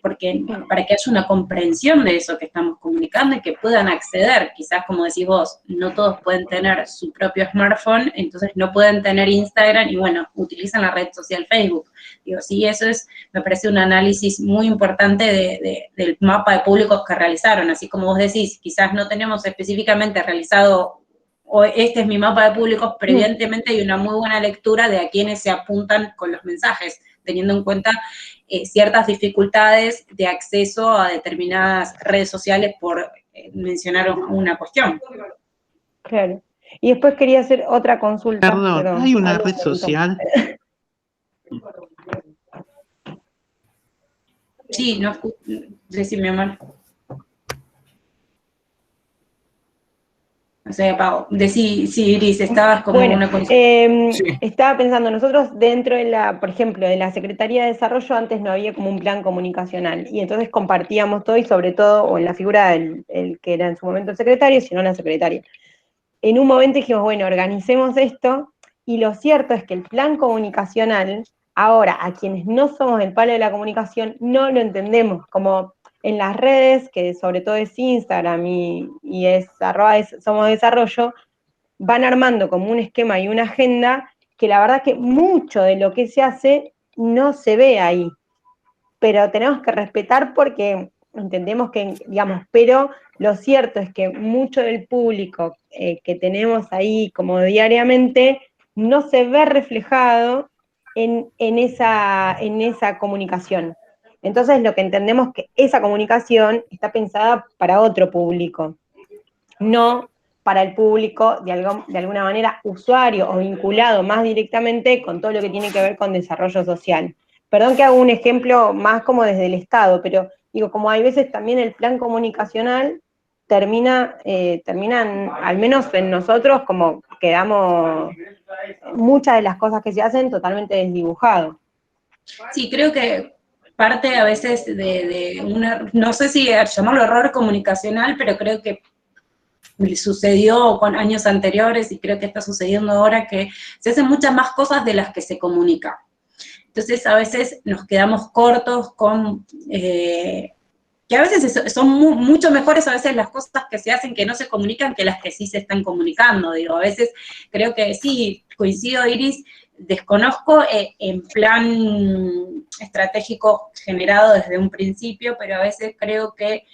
porque para que haya una comprensión de eso que estamos comunicando y que puedan acceder, quizás como decís vos, no todos pueden tener su propio smartphone, entonces no pueden tener Instagram y bueno, utilizan la red social Facebook. Sí, eso me parece un análisis muy importante del mapa de públicos que realizaron, así como vos decís, quizás no tenemos específicamente realizado, o este es mi mapa de públicos, pero evidentemente hay una muy buena lectura de a quienes se apuntan con los mensajes, teniendo en cuenta ciertas dificultades de acceso a determinadas redes sociales, por mencionar una cuestión. Claro. Y después quería hacer otra consulta. Perdón, ¿hay una red social? Sí, no, decime, amor. No sé, Pau, sí, Iris, estabas como una consulta. Estaba pensando, nosotros dentro de por ejemplo, de la Secretaría de Desarrollo, antes no había como un plan comunicacional, y entonces compartíamos todo, y sobre todo, o en la figura del que era en su momento el secretario, sino la secretaria. En un momento dijimos, bueno, organicemos esto, y lo cierto es que el plan comunicacional, ahora, a quienes no somos del palo de la comunicación, no lo entendemos, como en las redes, que sobre todo es Instagram y es Somos Desarrollo, van armando como un esquema y una agenda que la verdad que mucho de lo que se hace no se ve ahí. Pero tenemos que respetar porque entendemos que, digamos, pero lo cierto es que mucho del público que tenemos ahí como diariamente no se ve reflejado en esa comunicación. Entonces lo que entendemos es que esa comunicación está pensada para otro público, no para el público de alguna manera usuario o vinculado más directamente con todo lo que tiene que ver con desarrollo social. Perdón que hago un ejemplo más como desde el Estado, pero digo, como hay veces también el plan comunicacional terminan, al menos en nosotros, como quedamos muchas de las cosas que se hacen totalmente desdibujado. Sí, creo que parte a veces de una, no sé si llamarlo error comunicacional, pero creo que sucedió con años anteriores y creo que está sucediendo ahora, que se hacen muchas más cosas de las que se comunican. Entonces a veces nos quedamos cortos con, que a veces son mucho mejores a veces las cosas que se hacen que no se comunican que las que sí se están comunicando, digo, a veces creo que sí, coincido Iris, desconozco en plan estratégico generado desde un principio, pero a veces creo que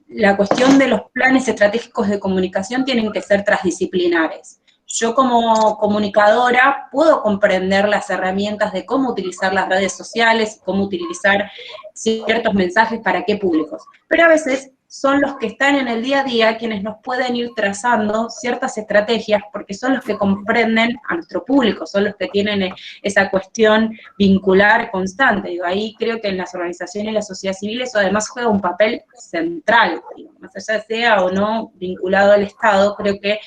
la cuestión de los planes estratégicos de comunicación tienen que ser transdisciplinares. Yo como comunicadora puedo comprender las herramientas de cómo utilizar las redes sociales, cómo utilizar ciertos mensajes para qué públicos, pero a veces son los que están en el día a día quienes nos pueden ir trazando ciertas estrategias porque son los que comprenden a nuestro público, son los que tienen esa cuestión vincular constante. Digo, ahí creo que en las organizaciones y la sociedad civil eso además juega un papel central, digo, más allá sea o no vinculado al Estado, creo que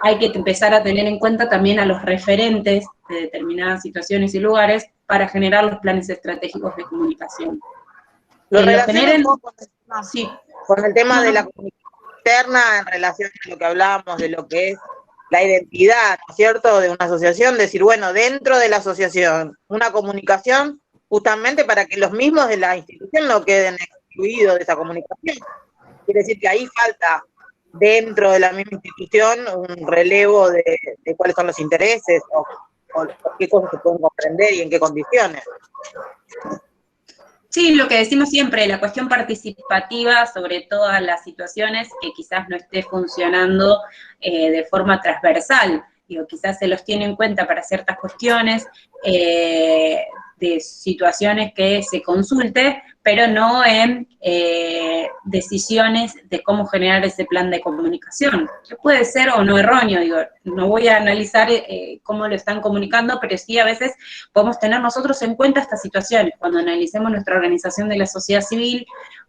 hay que empezar a tener en cuenta también a los referentes de determinadas situaciones y lugares para generar los planes estratégicos de comunicación. Lo relaciono un poco con el tema de la comunicación interna en relación a lo que hablábamos de lo que es la identidad, ¿no es cierto?, de una asociación, decir, bueno, dentro de la asociación, una comunicación justamente para que los mismos de la institución no queden excluidos de esa comunicación. Quiere decir que ahí falta dentro de la misma institución un relevo de cuáles son los intereses o qué cosas se pueden comprender y en qué condiciones. Sí, lo que decimos siempre, la cuestión participativa sobre todas las situaciones que quizás no esté funcionando de forma transversal. Digo, quizás se los tiene en cuenta para ciertas cuestiones de situaciones que se consulte, pero no en decisiones de cómo generar ese plan de comunicación, que puede ser o no erróneo, digo, no voy a analizar cómo lo están comunicando, pero sí a veces podemos tener nosotros en cuenta estas situaciones. Cuando analicemos nuestra organización de la sociedad civil,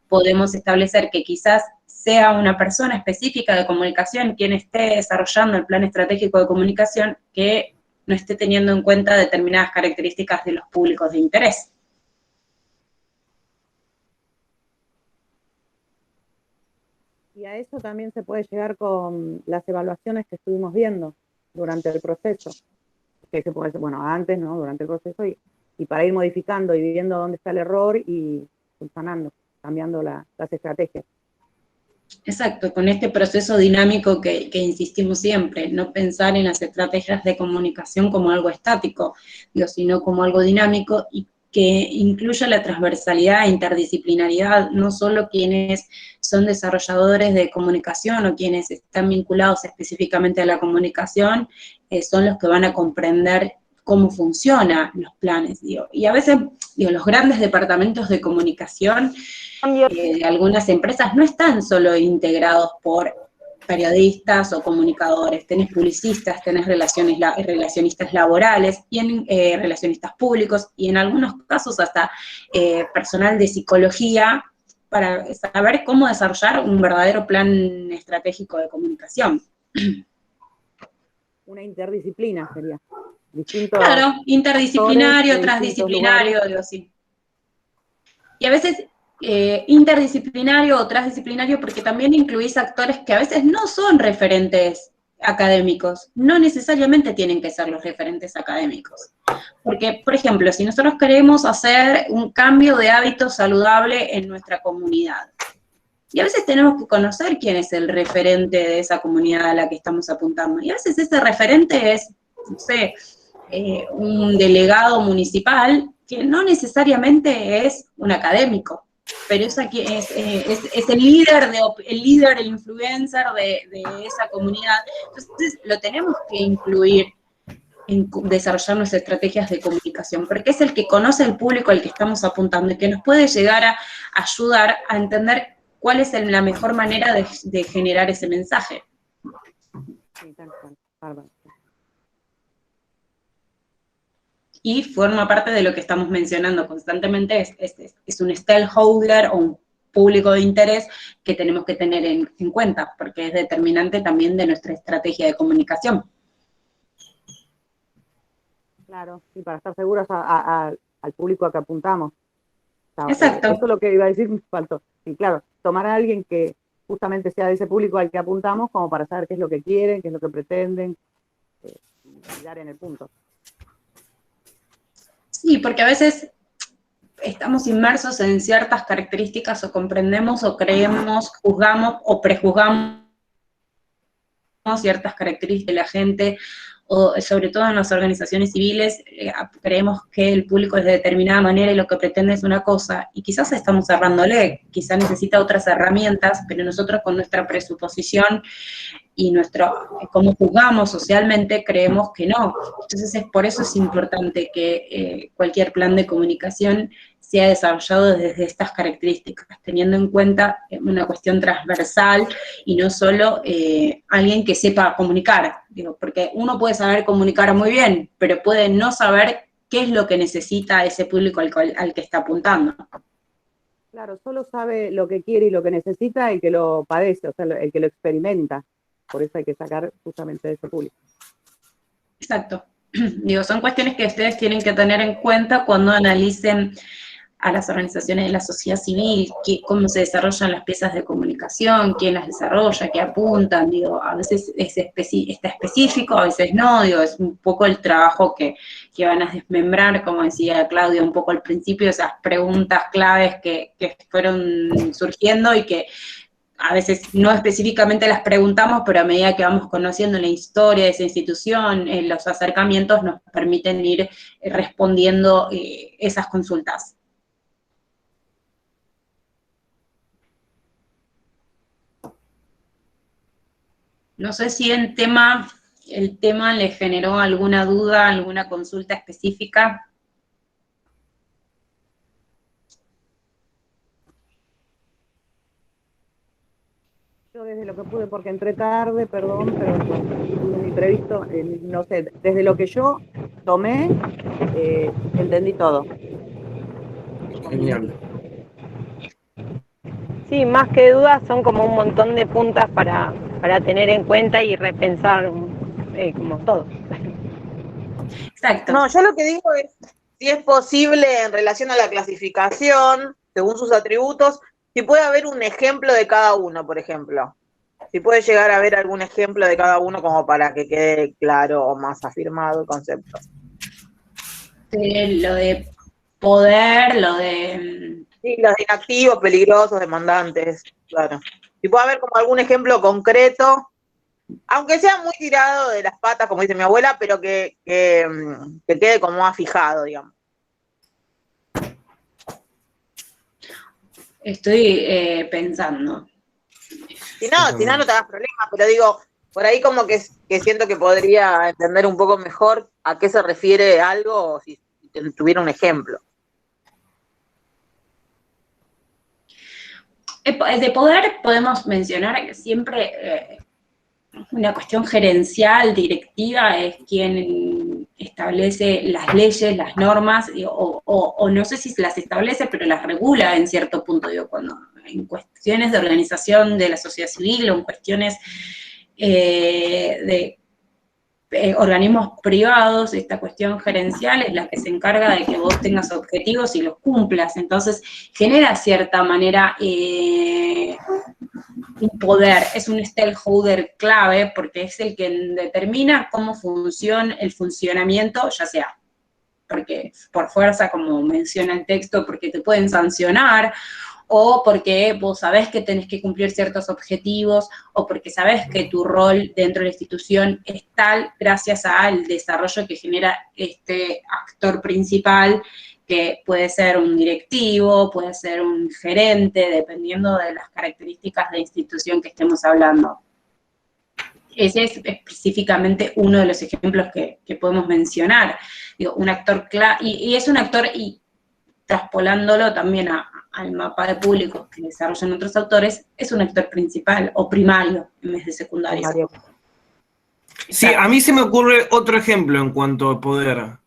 podemos establecer que quizás sea una persona específica de comunicación quien esté desarrollando el plan estratégico de comunicación que no esté teniendo en cuenta determinadas características de los públicos de interés. Y a eso también se puede llegar con las evaluaciones que estuvimos viendo durante el proceso, que se puede, bueno, antes, ¿no?, durante el proceso, y para ir modificando y viendo dónde está el error y subsanando, cambiando las estrategias. Exacto, con este proceso dinámico que insistimos siempre, no pensar en las estrategias de comunicación como algo estático, sino como algo dinámico y que incluya la transversalidad e interdisciplinariedad, no solo quienes son desarrolladores de comunicación o quienes están vinculados específicamente a la comunicación, son los que van a comprender cómo funcionan los planes, y a veces, los grandes departamentos de comunicación de algunas empresas no están solo integrados por periodistas o comunicadores, tenés publicistas, tenés relacionistas laborales, y relacionistas públicos, y en algunos casos hasta personal de psicología, para saber cómo desarrollar un verdadero plan estratégico de comunicación. Una interdisciplina sería. Claro, interdisciplinario, transdisciplinario, digo, sí. Y a veces interdisciplinario o transdisciplinario porque también incluís actores que a veces no son referentes académicos, no necesariamente tienen que ser los referentes académicos. Porque, por ejemplo, si nosotros queremos hacer un cambio de hábito saludable en nuestra comunidad, y a veces tenemos que conocer quién es el referente de esa comunidad a la que estamos apuntando, y a veces ese referente es, no sé, un delegado municipal que no necesariamente es un académico, pero es el líder, el influencer de esa comunidad. Entonces lo tenemos que incluir en desarrollar nuestras estrategias de comunicación, porque es el que conoce el público al que estamos apuntando y que nos puede llegar a ayudar a entender cuál es la mejor manera de generar ese mensaje. Sí, tal cual, bárbaro. Y forma parte de lo que estamos mencionando constantemente, es un stakeholder o un público de interés que tenemos que tener en cuenta, porque es determinante también de nuestra estrategia de comunicación. Claro, y para estar seguros al público a que apuntamos. Exacto. Eso es lo que iba a decir, me faltó. Y claro, tomar a alguien que justamente sea de ese público al que apuntamos, como para saber qué es lo que quieren, qué es lo que pretenden, y dar en el punto. Sí, porque a veces estamos inmersos en ciertas características o comprendemos o creemos, juzgamos o prejuzgamos ciertas características de la gente, o sobre todo en las organizaciones civiles, creemos que el público es de determinada manera y lo que pretende es una cosa, y quizás estamos cerrándole, quizás necesita otras herramientas, pero nosotros con nuestra presuposición y cómo juzgamos socialmente, creemos que no. Entonces, por eso es importante que cualquier plan de comunicación sea desarrollado desde estas características, teniendo en cuenta una cuestión transversal y no solo alguien que sepa comunicar, digo, porque uno puede saber comunicar muy bien, pero puede no saber qué es lo que necesita ese público al que está apuntando. Claro, solo sabe lo que quiere y lo que necesita el que lo padece, o sea, el que lo experimenta. Por eso hay que sacar justamente de ese público. Exacto. Digo, son cuestiones que ustedes tienen que tener en cuenta cuando analicen a las organizaciones de la sociedad civil, cómo se desarrollan las piezas de comunicación, quién las desarrolla, qué apuntan, digo, a veces está específico, a veces no, digo, es un poco el trabajo que van a desmembrar, como decía Claudia un poco al principio, esas preguntas claves que fueron surgiendo y que a veces no específicamente las preguntamos, pero a medida que vamos conociendo la historia de esa institución, los acercamientos nos permiten ir respondiendo esas consultas. No sé si el tema le generó alguna duda, alguna consulta específica. Yo desde lo que pude, porque entré tarde, perdón, pero tuve un imprevisto, no sé, desde lo que yo tomé, entendí todo. Genial. Sí, más que dudas son como un montón de puntas para tener en cuenta y repensar como todo. Exacto. No, yo lo que digo es, si es posible en relación a la clasificación, según sus atributos, si puede haber un ejemplo de cada uno, por ejemplo. Si puede llegar a haber algún ejemplo de cada uno como para que quede claro o más afirmado el concepto. Lo de poder, lo de... Sí, los inactivos, peligrosos, demandantes, claro. Si puede haber como algún ejemplo concreto, aunque sea muy tirado de las patas, como dice mi abuela, pero que quede como más fijado, digamos. Estoy pensando. Si no, no te das problema, pero digo, por ahí como que siento que podría entender un poco mejor a qué se refiere algo si tuviera un ejemplo. De poder podemos mencionar que siempre una cuestión gerencial, directiva, es quien establece las leyes, las normas, o no sé si las establece, pero las regula en cierto punto, digo, cuando en cuestiones de organización de la sociedad civil o en cuestiones de organismos privados, esta cuestión gerencial es la que se encarga de que vos tengas objetivos y los cumplas. Entonces, genera cierta manera un poder, es un stakeholder clave porque es el que determina cómo funciona el funcionamiento, ya sea porque por fuerza, como menciona el texto, porque te pueden sancionar, o porque vos sabés que tenés que cumplir ciertos objetivos, o porque sabés que tu rol dentro de la institución es tal gracias al desarrollo que genera este actor principal, que puede ser un directivo, puede ser un gerente, dependiendo de las características de la institución que estemos hablando. Ese es específicamente uno de los ejemplos que podemos mencionar. Digo, un actor y es un actor, y traspolándolo también al mapa de públicos que desarrollan otros autores, es un actor principal o primario en vez de secundario. Sí, a mí se me ocurre otro ejemplo en cuanto a poder.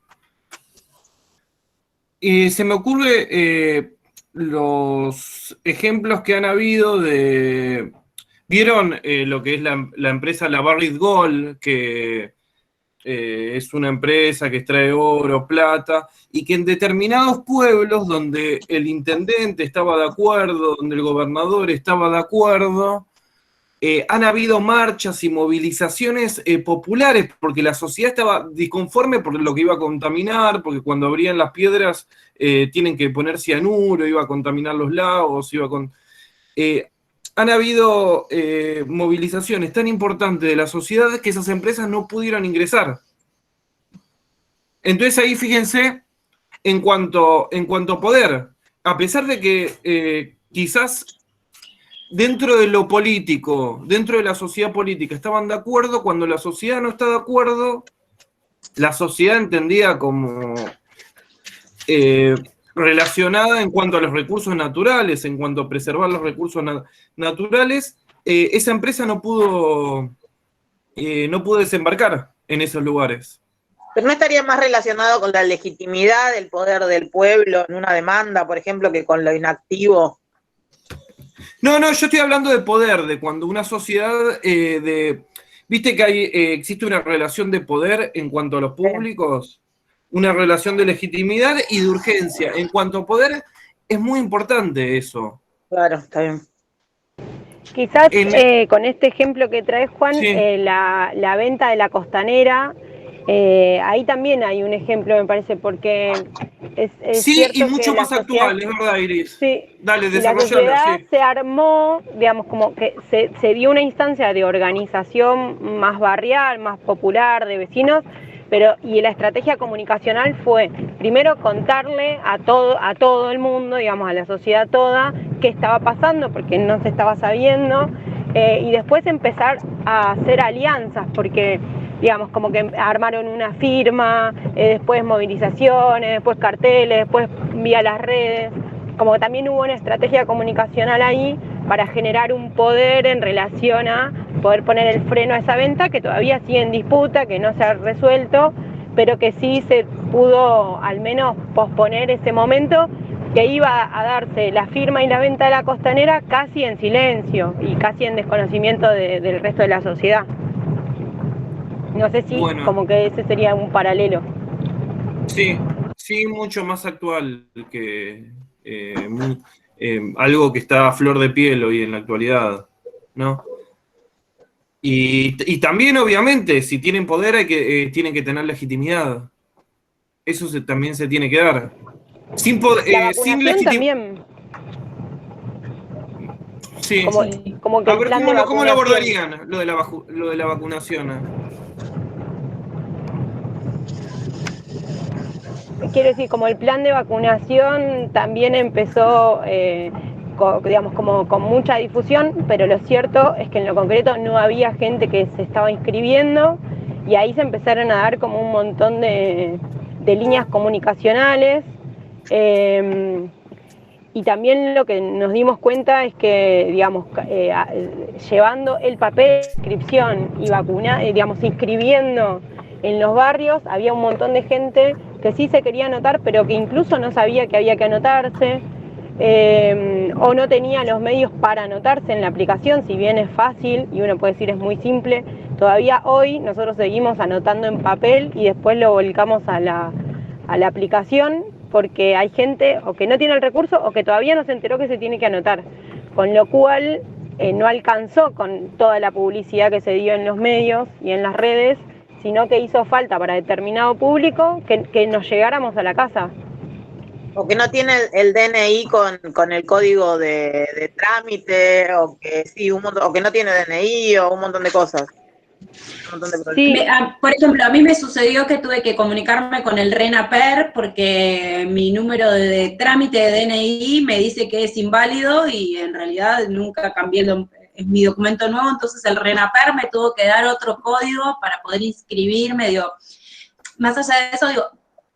Se me ocurre los ejemplos que han habido de... ¿Vieron lo que es la empresa La Barrick Gold, que es una empresa que extrae oro, plata, y que en determinados pueblos donde el intendente estaba de acuerdo, donde el gobernador estaba de acuerdo, han habido marchas y movilizaciones populares porque la sociedad estaba disconforme por lo que iba a contaminar, porque cuando abrían las piedras tienen que poner cianuro, iba a contaminar los lagos, han habido movilizaciones tan importantes de la sociedad que esas empresas no pudieron ingresar. Entonces ahí fíjense, en cuanto a poder, a pesar de que quizás dentro de lo político, dentro de la sociedad política estaban de acuerdo, cuando la sociedad no está de acuerdo, la sociedad entendida como relacionada en cuanto a los recursos naturales, en cuanto a preservar los recursos naturales, esa empresa no pudo desembarcar en esos lugares. Pero no estaría más relacionado con la legitimidad del poder del pueblo en una demanda, por ejemplo, que con lo inactivo. No, yo estoy hablando de poder, de cuando una sociedad, viste que existe una relación de poder en cuanto a los públicos, una relación de legitimidad y de urgencia. En cuanto a poder, es muy importante eso. Claro, está bien. Quizás con este ejemplo que traes, Juan, sí. La venta de la costanera, ahí también hay un ejemplo, me parece, porque es sí, cierto y mucho que más actual, es verdad, Iris. Sí, dale, desarrollala. La sociedad se armó, digamos, como que se dio una instancia de organización más barrial, más popular, de vecinos, y la estrategia comunicacional fue, primero, contarle a todo el mundo, digamos, a la sociedad toda, qué estaba pasando, porque no se estaba sabiendo, y después empezar a hacer alianzas, porque digamos, como que armaron una firma, después movilizaciones, después carteles, después vía las redes, como que también hubo una estrategia comunicacional ahí para generar un poder en relación a poder poner el freno a esa venta, que todavía sigue en disputa, que no se ha resuelto, pero que sí se pudo al menos posponer ese momento, que iba a darse la firma y la venta de la costanera casi en silencio y casi en desconocimiento del resto de la sociedad. No sé si como que ese sería un paralelo. Sí, mucho más actual que algo que está a flor de piel hoy en la actualidad, ¿no? Y también, obviamente, si tienen poder tienen que tener legitimidad. Eso también se tiene que dar. Sin legitimidad también. Sí. Como que a ver, ¿cómo lo abordarían lo de la vacunación? Quiero decir, como el plan de vacunación también empezó, digamos, como con mucha difusión, pero lo cierto es que en lo concreto no había gente que se estaba inscribiendo y ahí se empezaron a dar como un montón de líneas comunicacionales. Y también lo que nos dimos cuenta es que, digamos, llevando el papel de inscripción y digamos, inscribiendo en los barrios, había un montón de gente que sí se quería anotar, pero que incluso no sabía que había que anotarse, o no tenía los medios para anotarse en la aplicación, si bien es fácil, y uno puede decir es muy simple, todavía hoy nosotros seguimos anotando en papel y después lo volcamos a la aplicación, porque hay gente o que no tiene el recurso o que todavía no se enteró que se tiene que anotar, con lo cual no alcanzó con toda la publicidad que se dio en los medios y en las redes, sino que hizo falta para determinado público que nos llegáramos a la casa. O que no tiene el DNI con el código de trámite, o que sí, o que no tiene DNI, o un montón de cosas. Sí. Por ejemplo, a mí me sucedió que tuve que comunicarme con el RENAPER porque mi número de trámite de DNI me dice que es inválido y en realidad nunca cambié es mi documento nuevo, entonces el RENAPER me tuvo que dar otro código para poder inscribirme. Digo, más allá de eso,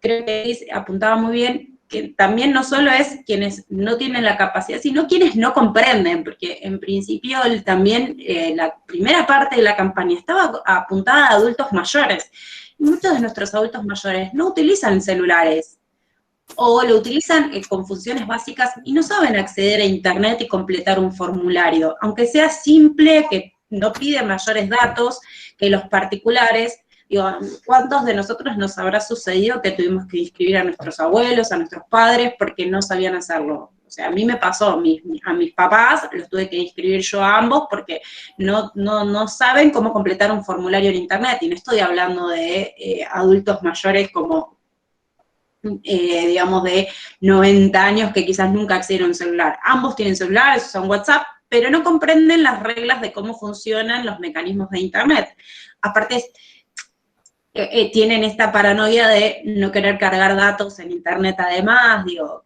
creo que apuntaba muy bien, que también no solo es quienes no tienen la capacidad, sino quienes no comprenden, porque en principio también la primera parte de la campaña estaba apuntada a adultos mayores, y muchos de nuestros adultos mayores no utilizan celulares, o lo utilizan con funciones básicas y no saben acceder a internet y completar un formulario, aunque sea simple, que no pide mayores datos que los particulares. Digo, ¿cuántos de nosotros nos habrá sucedido que tuvimos que inscribir a nuestros abuelos, a nuestros padres, porque no sabían hacerlo? O sea, a mí me pasó, a mis papás los tuve que inscribir yo a ambos porque no saben cómo completar un formulario en internet, y no estoy hablando de adultos mayores como, digamos, de 90 años que quizás nunca accedieron a un celular. Ambos tienen celulares, usan WhatsApp, pero no comprenden las reglas de cómo funcionan los mecanismos de internet. Aparte, tienen esta paranoia de no querer cargar datos en internet además, digo,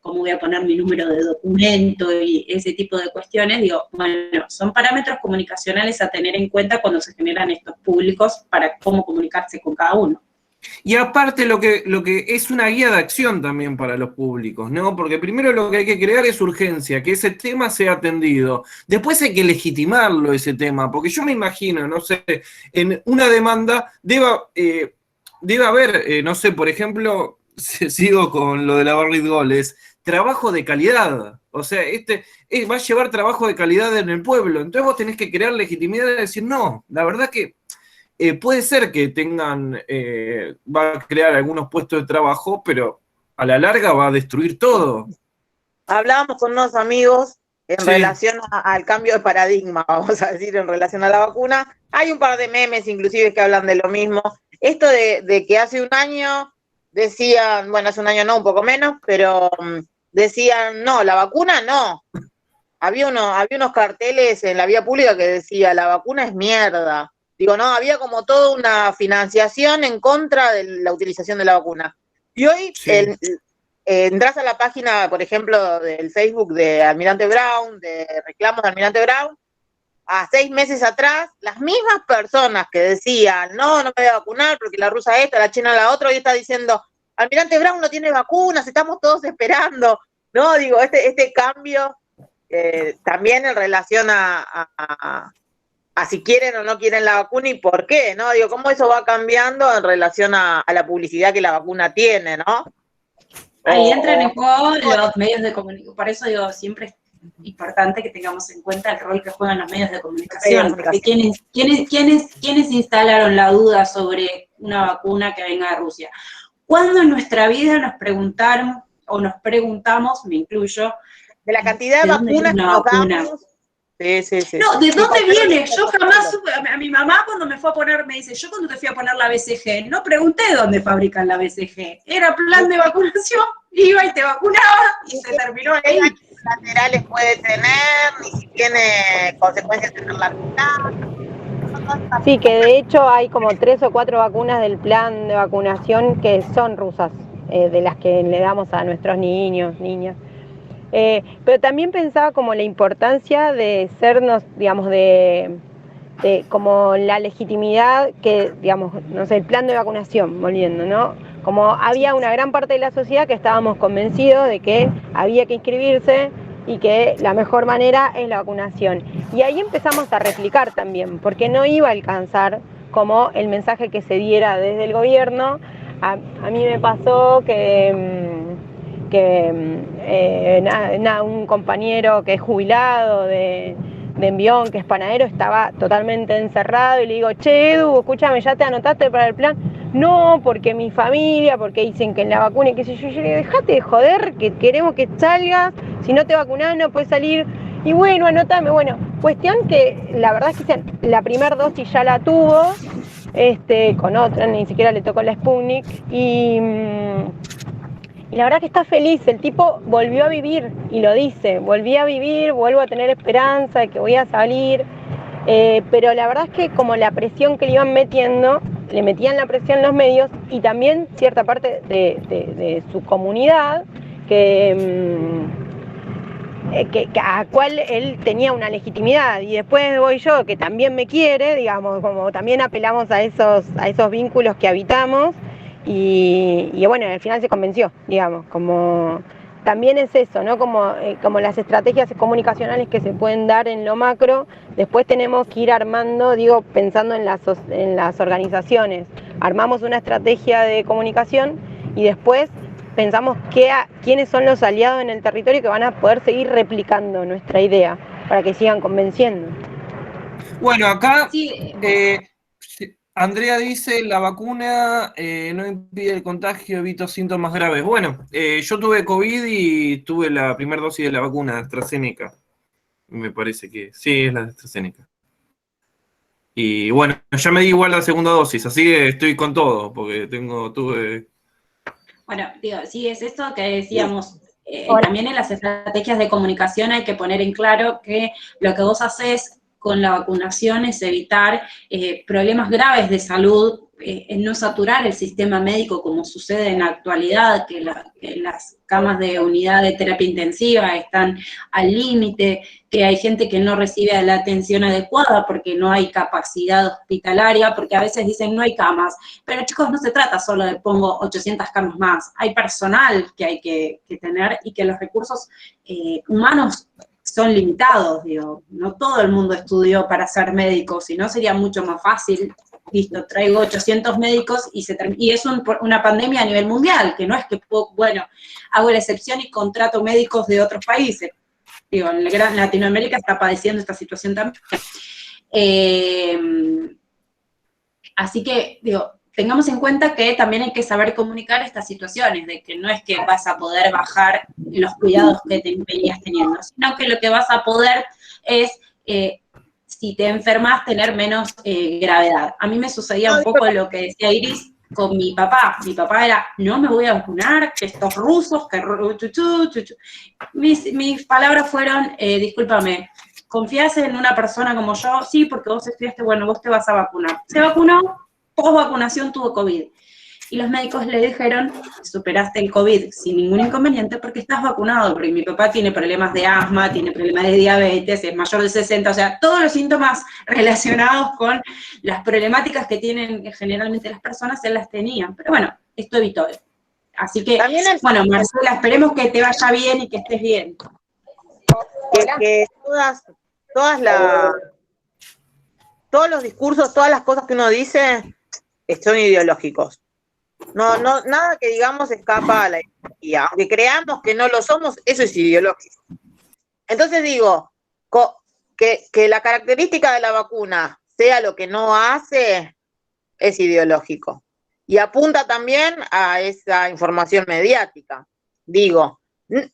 cómo voy a poner mi número de documento y ese tipo de cuestiones, digo, bueno, son parámetros comunicacionales a tener en cuenta cuando se generan estos públicos para cómo comunicarse con cada uno. Y aparte lo que es una guía de acción también para los públicos, ¿no? Porque primero lo que hay que crear es urgencia, que ese tema sea atendido. Después hay que legitimarlo ese tema, porque yo me imagino, no sé, en una demanda debe haber, no sé, por ejemplo, sigo con lo de la Barrit Goles, trabajo de calidad. O sea, va a llevar trabajo de calidad en el pueblo. Entonces vos tenés que crear legitimidad de decir, no, la verdad que puede ser que va a crear algunos puestos de trabajo, pero a la larga va a destruir todo. Hablábamos con unos amigos en relación al cambio de paradigma, vamos a decir, en relación a la vacuna. Hay un par de memes inclusive que hablan de lo mismo. Esto de que hace un año decían, bueno, hace un año no, un poco menos, pero decían, no, la vacuna no. Había unos carteles en la vía pública que decía, la vacuna es mierda. Digo, no, había como toda una financiación en contra de la utilización de la vacuna. Y hoy entras a la página, por ejemplo, del Facebook de Almirante Brown, de reclamos de Almirante Brown, a 6 meses atrás, las mismas personas que decían, no me voy a vacunar porque la rusa esta, la china la otra, hoy está diciendo, Almirante Brown no tiene vacunas, estamos todos esperando. No, digo, este cambio también en relación a si quieren o no quieren la vacuna y por qué, ¿no? Digo, cómo eso va cambiando en relación a la publicidad que la vacuna tiene, ¿no? Ahí entran en juego los medios de comunicación. Por eso digo, siempre es importante que tengamos en cuenta el rol que juegan los medios de comunicación. Porque ¿quiénes instalaron la duda sobre una vacuna que venga de Rusia? ¿Cuándo en nuestra vida nos preguntaron, o nos preguntamos, me incluyo, de la cantidad de vacunas que nos damos? Sí. No, ¿de dónde viene? Yo jamás supe, a mi mamá cuando me fue a poner, me dice, yo cuando te fui a poner la BCG, no pregunté dónde fabrican la BCG, era plan de vacunación, iba y te vacunaba y se terminó ahí. ¿Qué laterales puede tener? Ni si tiene consecuencias tener la vacuna. Sí, que de hecho hay como 3 o 4 vacunas del plan de vacunación que son rusas, de las que le damos a nuestros niños, niñas. Pero también pensaba como la importancia de sernos, digamos, de como la legitimidad que, digamos, no sé, el plan de vacunación, volviendo, ¿no? Como había una gran parte de la sociedad que estábamos convencidos de que había que inscribirse y que la mejor manera es la vacunación. Y ahí empezamos a replicar también, porque no iba a alcanzar como el mensaje que se diera desde el gobierno. A mí me pasó que un compañero que es jubilado de Envión, que es panadero, estaba totalmente encerrado y le digo, che, Edu, escúchame, ¿ya te anotaste para el plan? No, porque mi familia, porque dicen que en la vacuna y qué sé yo. Yo le digo, dejate de joder, que queremos que salgas, si no te vacunás no puedes salir. Y bueno, anotame. Bueno, cuestión que la verdad es que la primera dosis ya la tuvo, con otra, ni siquiera le tocó la Sputnik, y la verdad que está feliz, el tipo volvió a vivir, y lo dice, volví a vivir, vuelvo a tener esperanza de que voy a salir, pero la verdad es que como la presión que le iban metiendo, le metían la presión los medios, y también cierta parte de su comunidad, a cual él tenía una legitimidad, y después voy yo, que también me quiere, digamos, como también apelamos a esos vínculos que habitamos, y bueno, al final se convenció, digamos, como también es eso, ¿no? Como las estrategias comunicacionales que se pueden dar en lo macro, después tenemos que ir armando, digo, pensando en las organizaciones, armamos una estrategia de comunicación y después pensamos quiénes son los aliados en el territorio que van a poder seguir replicando nuestra idea para que sigan convenciendo. Bueno, acá... Sí. Andrea dice, la vacuna no impide el contagio, evito síntomas graves. Bueno, yo tuve COVID y tuve la primera dosis de la vacuna, AstraZeneca. Me parece que sí, es la de AstraZeneca. Y bueno, ya me di igual la segunda dosis, así que estoy con todo, porque tuve... Bueno, digo, sí, es esto que decíamos, también en las estrategias de comunicación hay que poner en claro que lo que vos haces con la vacunación es evitar problemas graves de salud, no saturar el sistema médico como sucede en la actualidad, que las camas de unidad de terapia intensiva están al límite, que hay gente que no recibe la atención adecuada porque no hay capacidad hospitalaria, porque a veces dicen no hay camas, pero chicos, no se trata solo de pongo 800 camas más, hay personal que hay que tener y que los recursos humanos son limitados, digo, no todo el mundo estudió para ser médico, si no sería mucho más fácil, listo, traigo 800 médicos y es una pandemia a nivel mundial, que no es que, bueno, hago la excepción y contrato médicos de otros países, digo, en Latinoamérica está padeciendo esta situación también. Así que, digo, tengamos en cuenta que también hay que saber comunicar estas situaciones, de que no es que vas a poder bajar los cuidados que venías teniendo, sino que lo que vas a poder es, si te enfermas, tener menos gravedad. A mí me sucedía un poco lo que decía Iris con mi papá. Mi papá era, no me voy a vacunar, que estos rusos, que... Mis palabras fueron, discúlpame, ¿confías en una persona como yo? Sí, porque vos estudiaste, bueno, vos te vas a vacunar. Se vacunó, post vacunación tuvo COVID. Y los médicos le dijeron, superaste el COVID sin ningún inconveniente porque estás vacunado, porque mi papá tiene problemas de asma, tiene problemas de diabetes, es mayor de 60, o sea, todos los síntomas relacionados con las problemáticas que tienen generalmente las personas, él las tenía. Pero bueno, esto evitó. Así que, bueno, Marcela, esperemos que te vaya bien y que estés bien. Que todos los discursos, todas las cosas que uno dice son ideológicos. No, nada que digamos escapa a la ideología. Aunque creamos que no lo somos, eso es ideológico. Entonces digo, que la característica de la vacuna sea lo que no hace, es ideológico. Y apunta también a esa información mediática. Digo,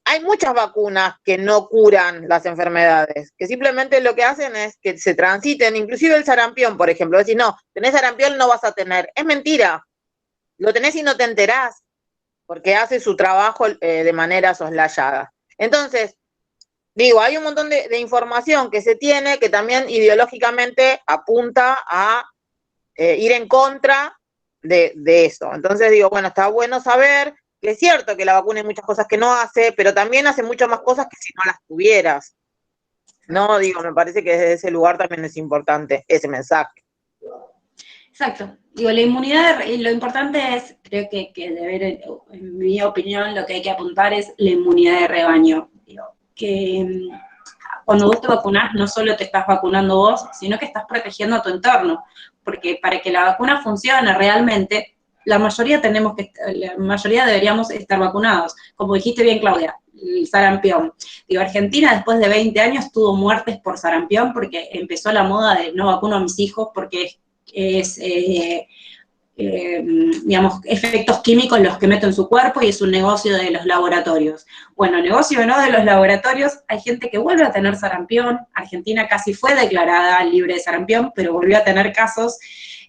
hay muchas vacunas que no curan las enfermedades, que simplemente lo que hacen es que se transiten, inclusive el sarampión, por ejemplo. Decir, no, tenés sarampión, no vas a tener. Es mentira. Lo tenés y no te enterás, porque hace su trabajo de manera soslayada. Entonces, digo, hay un montón de información que se tiene que también ideológicamente apunta a ir en contra de eso. Entonces digo, bueno, está bueno saber que es cierto que la vacuna hay muchas cosas que no hace, pero también hace muchas más cosas que si no las tuvieras. No, digo, me parece que desde ese lugar también es importante ese mensaje. Exacto. Digo, la inmunidad, lo importante es, creo que en mi opinión, lo que hay que apuntar es la inmunidad de rebaño. Digo, que cuando vos te vacunás, no solo te estás vacunando vos, sino que estás protegiendo a tu entorno. Porque para que la vacuna funcione realmente, la mayoría deberíamos estar vacunados. Como dijiste bien, Claudia, el sarampión. Digo, Argentina después de 20 años tuvo muertes por sarampión porque empezó la moda de no vacuno a mis hijos porque digamos, efectos químicos los que meto en su cuerpo y es un negocio de los laboratorios. Bueno, negocio o no de los laboratorios, hay gente que vuelve a tener sarampión. Argentina casi fue declarada libre de sarampión, pero volvió a tener casos.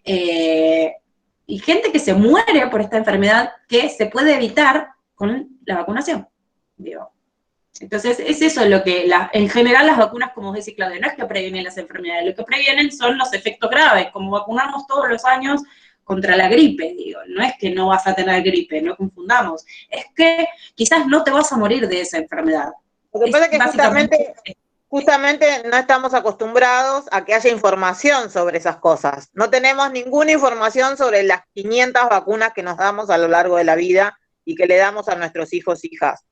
Y gente que se muere por esta enfermedad que se puede evitar con la vacunación. Digo. Entonces, es eso lo que, en general las vacunas, como dice Claudia, no es que previenen las enfermedades, lo que previenen son los efectos graves, como vacunarnos todos los años contra la gripe, digo, no es que no vas a tener gripe, no confundamos, es que quizás no te vas a morir de esa enfermedad. Lo que pasa es que justamente no estamos acostumbrados a que haya información sobre esas cosas, no tenemos ninguna información sobre las 500 vacunas que nos damos a lo largo de la vida y que le damos a nuestros hijos e hijas.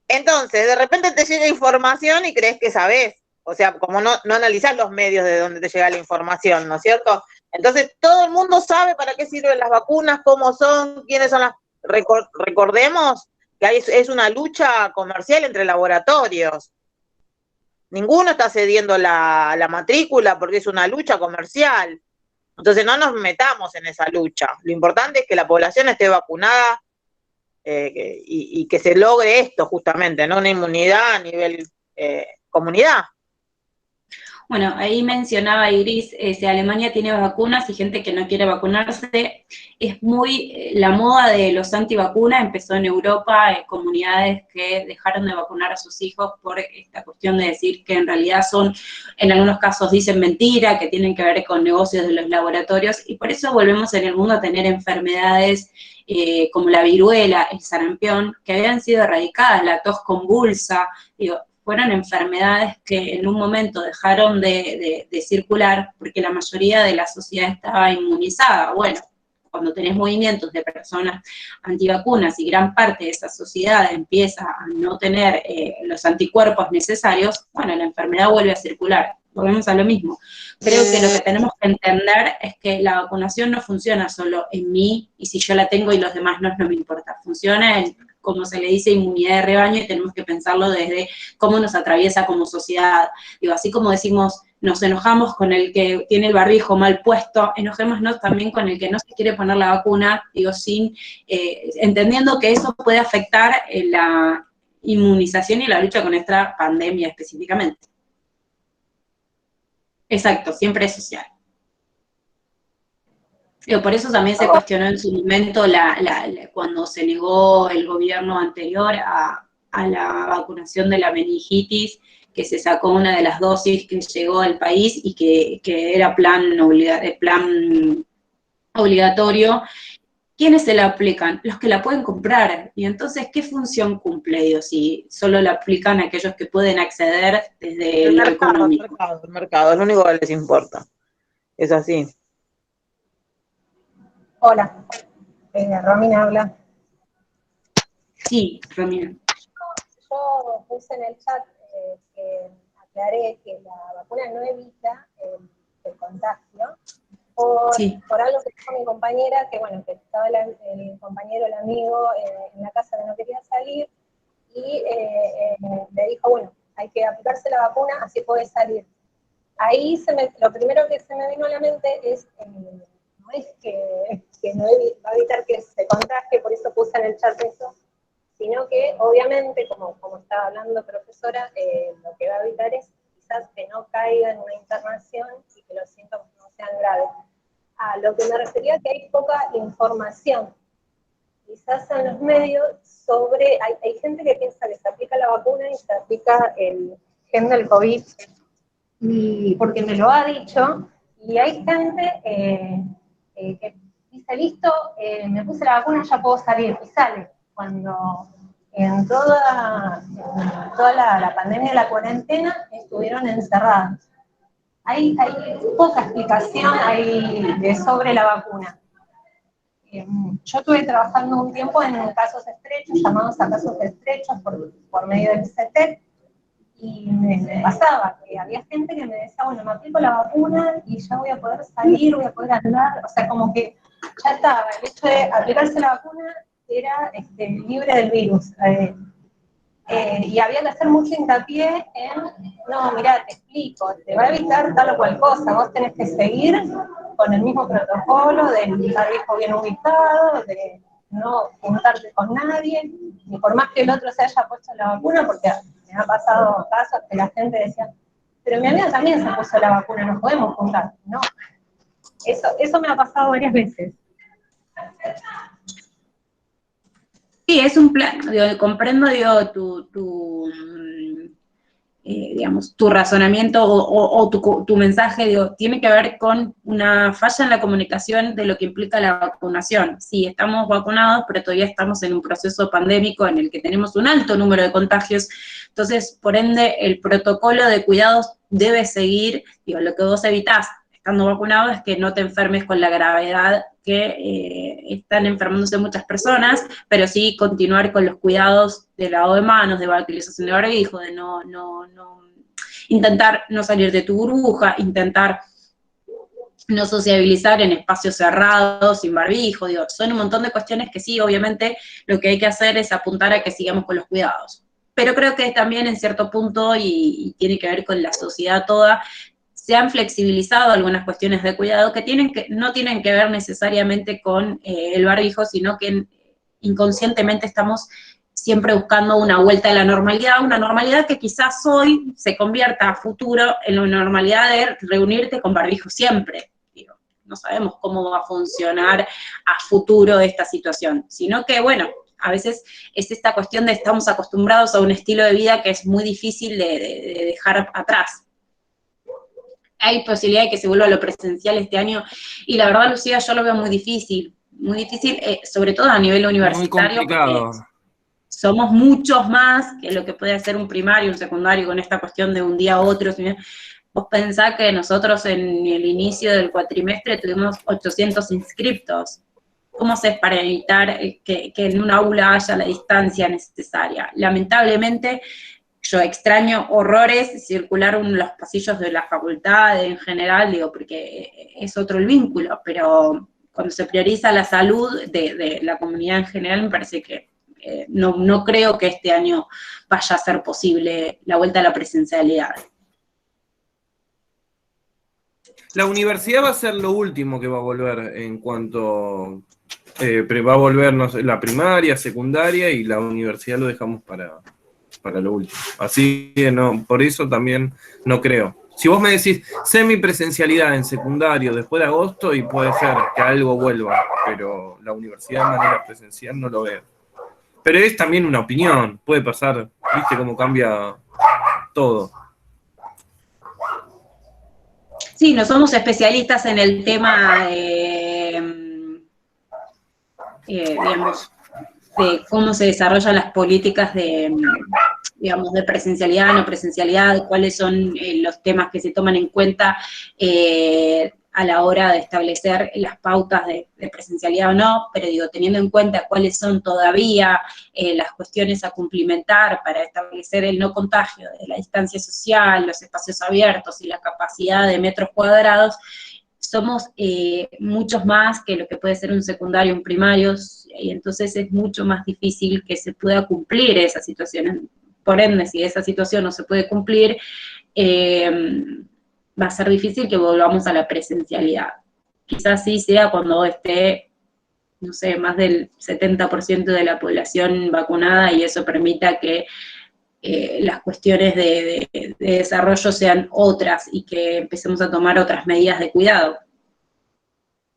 Entonces, de repente te llega información y crees que sabés. O sea, como no analizás los medios de donde te llega la información, ¿no es cierto? Entonces, todo el mundo sabe para qué sirven las vacunas, cómo son, quiénes son las... Recordemos que es una lucha comercial entre laboratorios. Ninguno está cediendo la matrícula porque es una lucha comercial. Entonces no nos metamos en esa lucha. Lo importante es que la población esté vacunada y que se logre esto justamente, ¿no? Una inmunidad a nivel comunidad. Bueno, ahí mencionaba Iris, Alemania tiene vacunas y gente que no quiere vacunarse. Es muy, la moda de los antivacunas empezó en Europa, comunidades que dejaron de vacunar a sus hijos por esta cuestión de decir que en realidad son, en algunos casos dicen mentira, que tienen que ver con negocios de los laboratorios, y por eso volvemos en el mundo a tener enfermedades como la viruela, el sarampión, que habían sido erradicadas, la tos convulsa, digo, fueron enfermedades que en un momento dejaron de circular porque la mayoría de la sociedad estaba inmunizada. Bueno, cuando tenés movimientos de personas antivacunas y gran parte de esa sociedad empieza a no tener los anticuerpos necesarios, bueno, la enfermedad vuelve a circular. Volvemos a lo mismo. Creo que lo que tenemos que entender es que la vacunación no funciona solo en mí, y si yo la tengo y los demás no me importa. Funciona en, como se le dice, inmunidad de rebaño, y tenemos que pensarlo desde cómo nos atraviesa como sociedad. Digo, así como decimos, nos enojamos con el que tiene el barbijo mal puesto, enojémonos también con el que no se quiere poner la vacuna, digo, entendiendo que eso puede afectar la inmunización y la lucha con esta pandemia específicamente. Exacto, siempre es social. Por eso también se cuestionó en su momento cuando se negó el gobierno anterior a la vacunación de la meningitis, que se sacó una de las dosis que llegó al país y que era plan obligatorio. ¿Quiénes se la aplican? Los que la pueden comprar. Y entonces, ¿qué función cumple? Digo, si solo la aplican aquellos que pueden acceder desde lo económico. El mercado, es lo único que les importa. Es así. Hola, Romina habla. Sí, Romina. Yo puse en el chat que aclaré que la vacuna no evita el contagio por algo que dijo mi compañera, que bueno, que estaba el compañero, el amigo en la casa que no quería salir, y le dijo, bueno, hay que aplicarse la vacuna, así puede salir. Ahí lo primero que se me vino a la mente es, no es que no va a evitar que se contagie, por eso puse en el chat eso, sino que obviamente, como estaba hablando profesora, lo que va a evitar es quizás que no caiga en una internación y que los síntomas no sean graves. A lo que me refería que hay poca información, quizás en los medios, sobre, hay gente que piensa que se aplica la vacuna y se aplica el gen del COVID, y porque me lo ha dicho, y hay gente que dice, listo, me puse la vacuna, ya puedo salir, y sale, cuando en toda la pandemia de la cuarentena estuvieron encerrados. Hay poca explicación sobre la vacuna. Yo estuve trabajando un tiempo en casos estrechos, llamados a casos estrechos por medio del CETEP, y me pasaba que había gente que me decía, bueno, me aplico la vacuna y ya voy a poder salir, voy a poder andar, o sea, como que ya estaba, el hecho de aplicarse la vacuna era libre del virus. Y había que hacer mucho hincapié en, no, mirá, te explico, te va a evitar tal o cual cosa, vos tenés que seguir con el mismo protocolo del barbijo bien ubicado, de no juntarte con nadie, ni por más que el otro se haya puesto la vacuna, porque me ha pasado casos que la gente decía, pero mi amiga también se puso la vacuna, nos podemos juntar. No, eso me ha pasado varias veces. Sí, es un plan, digo, comprendo, digo, tu razonamiento o tu mensaje, digo, tiene que ver con una falla en la comunicación de lo que implica la vacunación. Sí, estamos vacunados, pero todavía estamos en un proceso pandémico en el que tenemos un alto número de contagios, entonces, por ende, el protocolo de cuidados debe seguir, digo, lo que vos evitás estando vacunado es que no te enfermes con la gravedad que están enfermándose muchas personas, pero sí continuar con los cuidados de lavado de manos, de utilización de barbijo, de intentar no salir de tu burbuja, intentar no sociabilizar en espacios cerrados, sin barbijo, digo, son un montón de cuestiones que sí, obviamente, lo que hay que hacer es apuntar a que sigamos con los cuidados. Pero creo que también en cierto punto, y tiene que ver con la sociedad toda, se han flexibilizado algunas cuestiones de cuidado que no tienen que ver necesariamente con el barbijo, sino que inconscientemente estamos siempre buscando una vuelta a la normalidad, una normalidad que quizás hoy se convierta a futuro en la normalidad de reunirte con barbijo siempre. Digo, no sabemos cómo va a funcionar a futuro esta situación, sino que, bueno, a veces es esta cuestión de estamos acostumbrados a un estilo de vida que es muy difícil de dejar atrás. Hay posibilidad de que se vuelva a lo presencial este año, y la verdad, Lucía, yo lo veo muy difícil, sobre todo a nivel universitario. Muy complicado. Somos muchos más que lo que puede hacer un primario, un secundario, con esta cuestión de un día a otro. Vos pensás que nosotros en el inicio del cuatrimestre tuvimos 800 inscriptos. ¿Cómo haces para evitar que en un aula haya la distancia necesaria? Lamentablemente, yo extraño horrores circular en los pasillos de la facultad en general, digo, porque es otro el vínculo, pero cuando se prioriza la salud de la comunidad en general, me parece que no creo que este año vaya a ser posible la vuelta a la presencialidad. La universidad va a ser lo último que va a volver en cuanto... va a volver, no sé, la primaria, secundaria, y la universidad lo dejamos para lo último. Así que no, por eso también no creo. Si vos me decís semipresencialidad en secundario después de agosto, y puede ser que algo vuelva, pero la universidad de manera presencial no lo veo. Pero es también una opinión, puede pasar, viste cómo cambia todo. Sí, no somos especialistas en el tema digamos, de cómo se desarrollan las políticas de presencialidad, no presencialidad, cuáles son los temas que se toman en cuenta a la hora de establecer las pautas de presencialidad o no, pero digo, teniendo en cuenta cuáles son todavía las cuestiones a cumplimentar para establecer el no contagio de la distancia social, los espacios abiertos y la capacidad de metros cuadrados, somos muchos más que lo que puede ser un secundario, un primario, y entonces es mucho más difícil que se pueda cumplir esa situación. Por ende, si esa situación no se puede cumplir, va a ser difícil que volvamos a la presencialidad. Quizás sí sea cuando esté, no sé, más del 70% de la población vacunada, y eso permita que las cuestiones de desarrollo sean otras y que empecemos a tomar otras medidas de cuidado.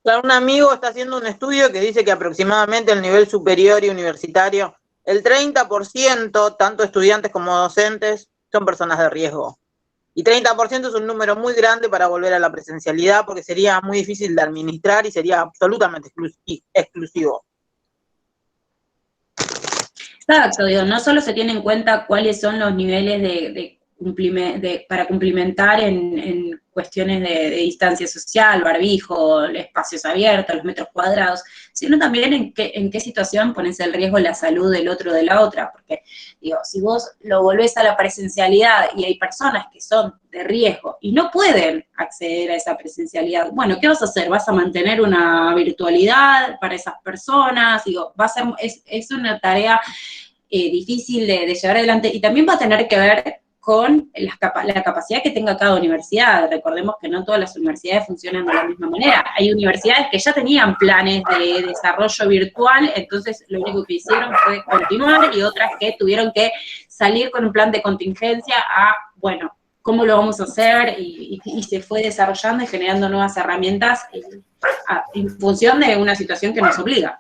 Claro, un amigo está haciendo un estudio que dice que aproximadamente el nivel superior y universitario, el 30%, tanto estudiantes como docentes, son personas de riesgo. Y 30% es un número muy grande para volver a la presencialidad, porque sería muy difícil de administrar y sería absolutamente exclusivo. Exacto, digo, no solo se tiene en cuenta cuáles son los niveles para cumplimentar en cuestiones de distancia social, barbijo, espacios abiertos, los metros cuadrados, sino también en qué situación pones el riesgo la salud del otro o de la otra, porque digo, si vos lo volvés a la presencialidad y hay personas que son de riesgo y no pueden acceder a esa presencialidad, bueno, ¿qué vas a hacer? ¿Vas a mantener una virtualidad para esas personas? Digo, es una tarea difícil de llevar adelante, y también va a tener que ver con la capacidad que tenga cada universidad. Recordemos que no todas las universidades funcionan de la misma manera. Hay universidades que ya tenían planes de desarrollo virtual, entonces lo único que hicieron fue continuar, y otras que tuvieron que salir con un plan de contingencia bueno, ¿cómo lo vamos a hacer? Y se fue desarrollando y generando nuevas herramientas en función de una situación que nos obliga.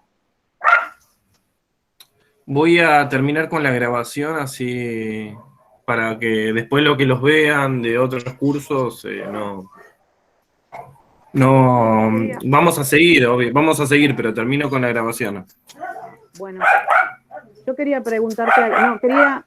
Voy a terminar con la grabación, así para que después lo que los vean de otros cursos, vamos a seguir, pero termino con la grabación. Bueno, yo quería preguntarte algo, quería